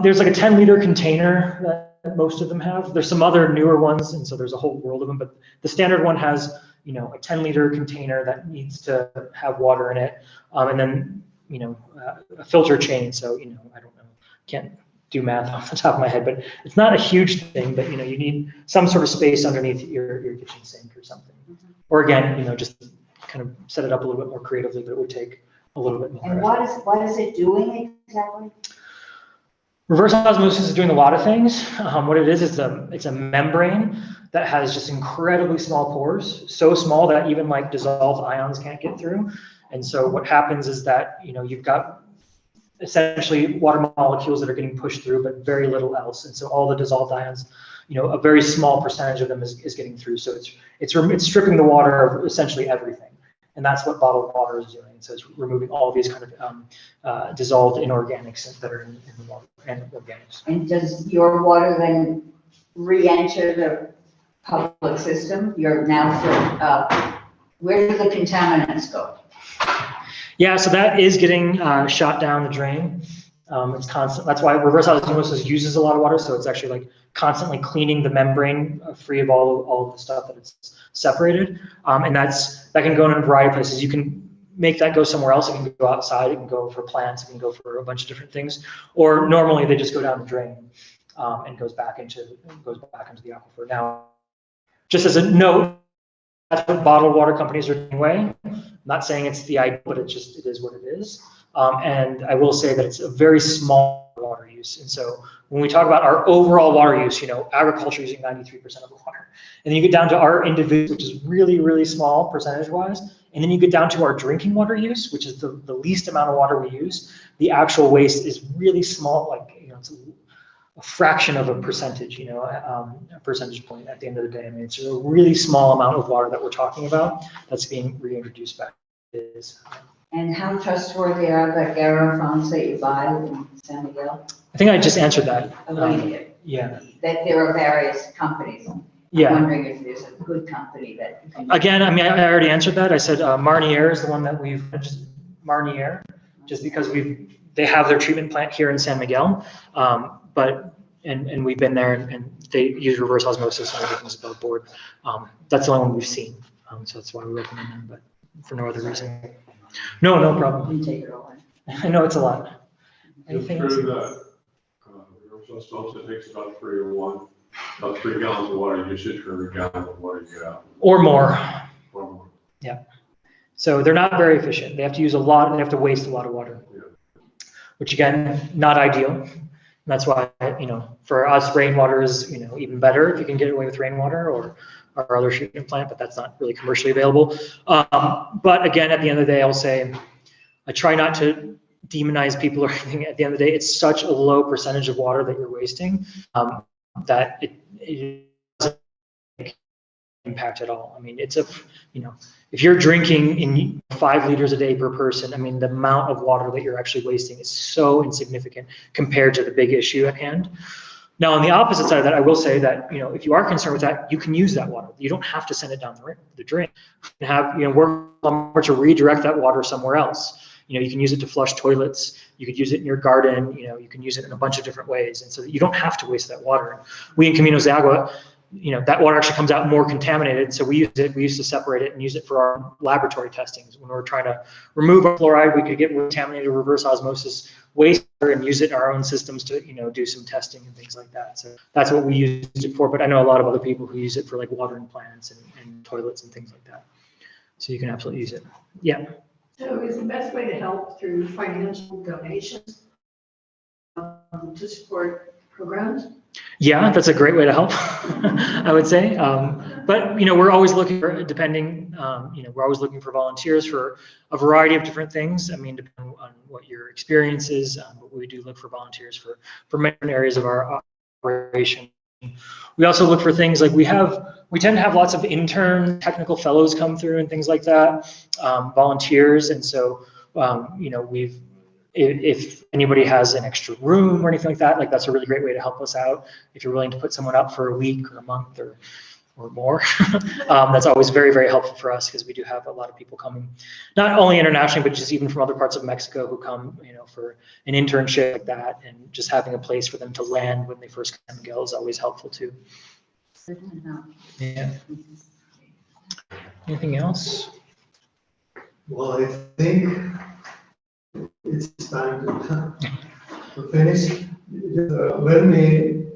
Speaker 1: There's like a 10-liter container that most of them have. There's some other newer ones, and so there's a whole world of them, but the standard one has, you know, a 10-liter container that needs to have water in it, and then, you know, a filter chain. So, you know, I don't know, can't do math off the top of my head, but it's not a huge thing, but, you know, you need some sort of space underneath your kitchen sink or something. Mm-hmm. Or again, you know, just kind of set it up a little bit more creatively, but it would take a little bit more.
Speaker 2: And what is it doing exactly?
Speaker 1: Reverse osmosis is doing a lot of things. What it is, it's a membrane that has just incredibly small pores, so small that even like dissolved ions can't get through. And so what happens is that, you know, you've got essentially water molecules that are getting pushed through, but very little else. And so all the dissolved ions, you know, a very small percentage of them is getting through. So it's stripping the water of essentially everything. And that's what bottled water is doing. So it's removing all of these kind of dissolved inorganics that are in the water and organics.
Speaker 2: And does your water then re-enter the public system? You're now, where do the contaminants go?
Speaker 1: Yeah, so that is getting shot down the drain. It's constant. That's why reverse osmosis uses a lot of water. So it's actually like constantly cleaning the membrane free of all of the stuff that it's separated. And that can go in a variety of places. You can make that go somewhere else. It can go outside. It can go for plants. It can go for a bunch of different things. Or normally they just go down the drain and goes back into the aquifer. Now, just as a note, that's what bottled water companies are doing away. I'm not saying it's the ideal, but it is what it is. And I will say that it's a very small water use. And so when we talk about our overall water use, agriculture using 93% of the water. And then you get down to our individual, which is really, really small percentage-wise. And then you get down to our drinking water use, which is the least amount of water we use. The actual waste is really small, like, it's a fraction of a percentage, a percentage point at the end of the day. I mean, it's a really small amount of water that we're talking about that's being reintroduced back.
Speaker 4: And how trustworthy are the garrafons that you buy in San Miguel?
Speaker 1: I think I just answered that.
Speaker 4: Yeah. That there are various companies.
Speaker 1: Yeah.
Speaker 4: I'm wondering if there's a good company that you can.
Speaker 1: Again, I mean, I already answered that. I said Marnier is the one that we've Marnier, just because they have their treatment plant here in San Miguel, and we've been there and they use reverse osmosis and everything's above board. That's the only one we've seen, so that's why we recommend them, but for no other reason. No problem.
Speaker 4: You take it away.
Speaker 1: I know it's a lot.
Speaker 6: It's
Speaker 1: Anything else?
Speaker 6: true that reverse osmosis takes about 3 to 1, about 3 gallons of water usage for every gallon of water you get out.
Speaker 1: Or more.
Speaker 6: Or more.
Speaker 1: Yeah. So they're not very efficient. They have to use a lot and they have to waste a lot of water, which again, not ideal. And that's why, for us, rainwater is, even better if you can get away with rainwater or our other treatment plant, but that's not really commercially available. But again, at the end of the day, I'll say, I try not to demonize people or anything. At the end of the day, it's such a low percentage of water that you're wasting that it doesn't make impact at all. I mean, if you're drinking in 5 liters a day per person, I mean, the amount of water that you're actually wasting is so insignificant compared to the big issue at hand. Now, on the opposite side of that, I will say that, if you are concerned with that, you can use that water. You don't have to send it down the drain. You can have, work to redirect that water somewhere else. You can use it to flush toilets. You could use it in your garden. You can use it in a bunch of different ways. And so you don't have to waste that water. We in Caminos de Agua, that water actually comes out more contaminated. So we used to separate it and use it for our laboratory testings. When we're trying to remove our fluoride, we could get contaminated reverse osmosis waste and use it in our own systems to, do some testing and things like that. So that's what we use it for. But I know a lot of other people who use it for like watering plants and toilets and things like that. So you can absolutely use it. Yeah.
Speaker 3: So is the best way to help through financial donations to support programs?
Speaker 1: Yeah, that's a great way to help, I would say. But, we're always looking for, we're always looking for volunteers for a variety of different things. I mean, depending on what your experience is, but we do look for volunteers for many areas of our operation. We also look for things like we tend to have lots of intern technical fellows come through and things like that, volunteers. And so, if anybody has an extra room or anything like that, that's a really great way to help us out. If you're willing to put someone up for a week or a month or more, that's always very, very helpful for us because we do have a lot of people coming, not only internationally, but just even from other parts of Mexico who come, for an internship like that, and just having a place for them to land when they first come to Miguel is always helpful too. Yeah. Anything else?
Speaker 5: Well, I think it's time to finish. Let me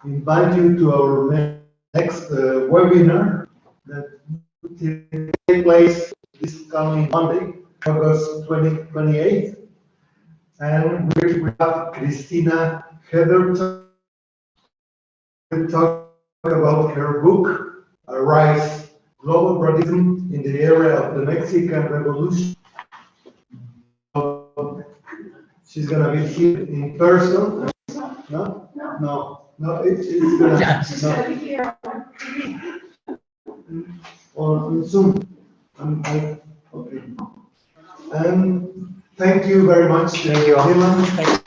Speaker 5: invite you to our next webinar that will take place this coming Monday, August 28th. And we have Christina Heatherton to talk about her book, Arise, Global Buddhism in the Era of the Mexican Revolution. She's gonna be here in person. No, it's gonna.
Speaker 3: She's gonna be here.
Speaker 5: On Zoom. Okay. And thank you very much.
Speaker 1: Thank you all.
Speaker 5: Dylan.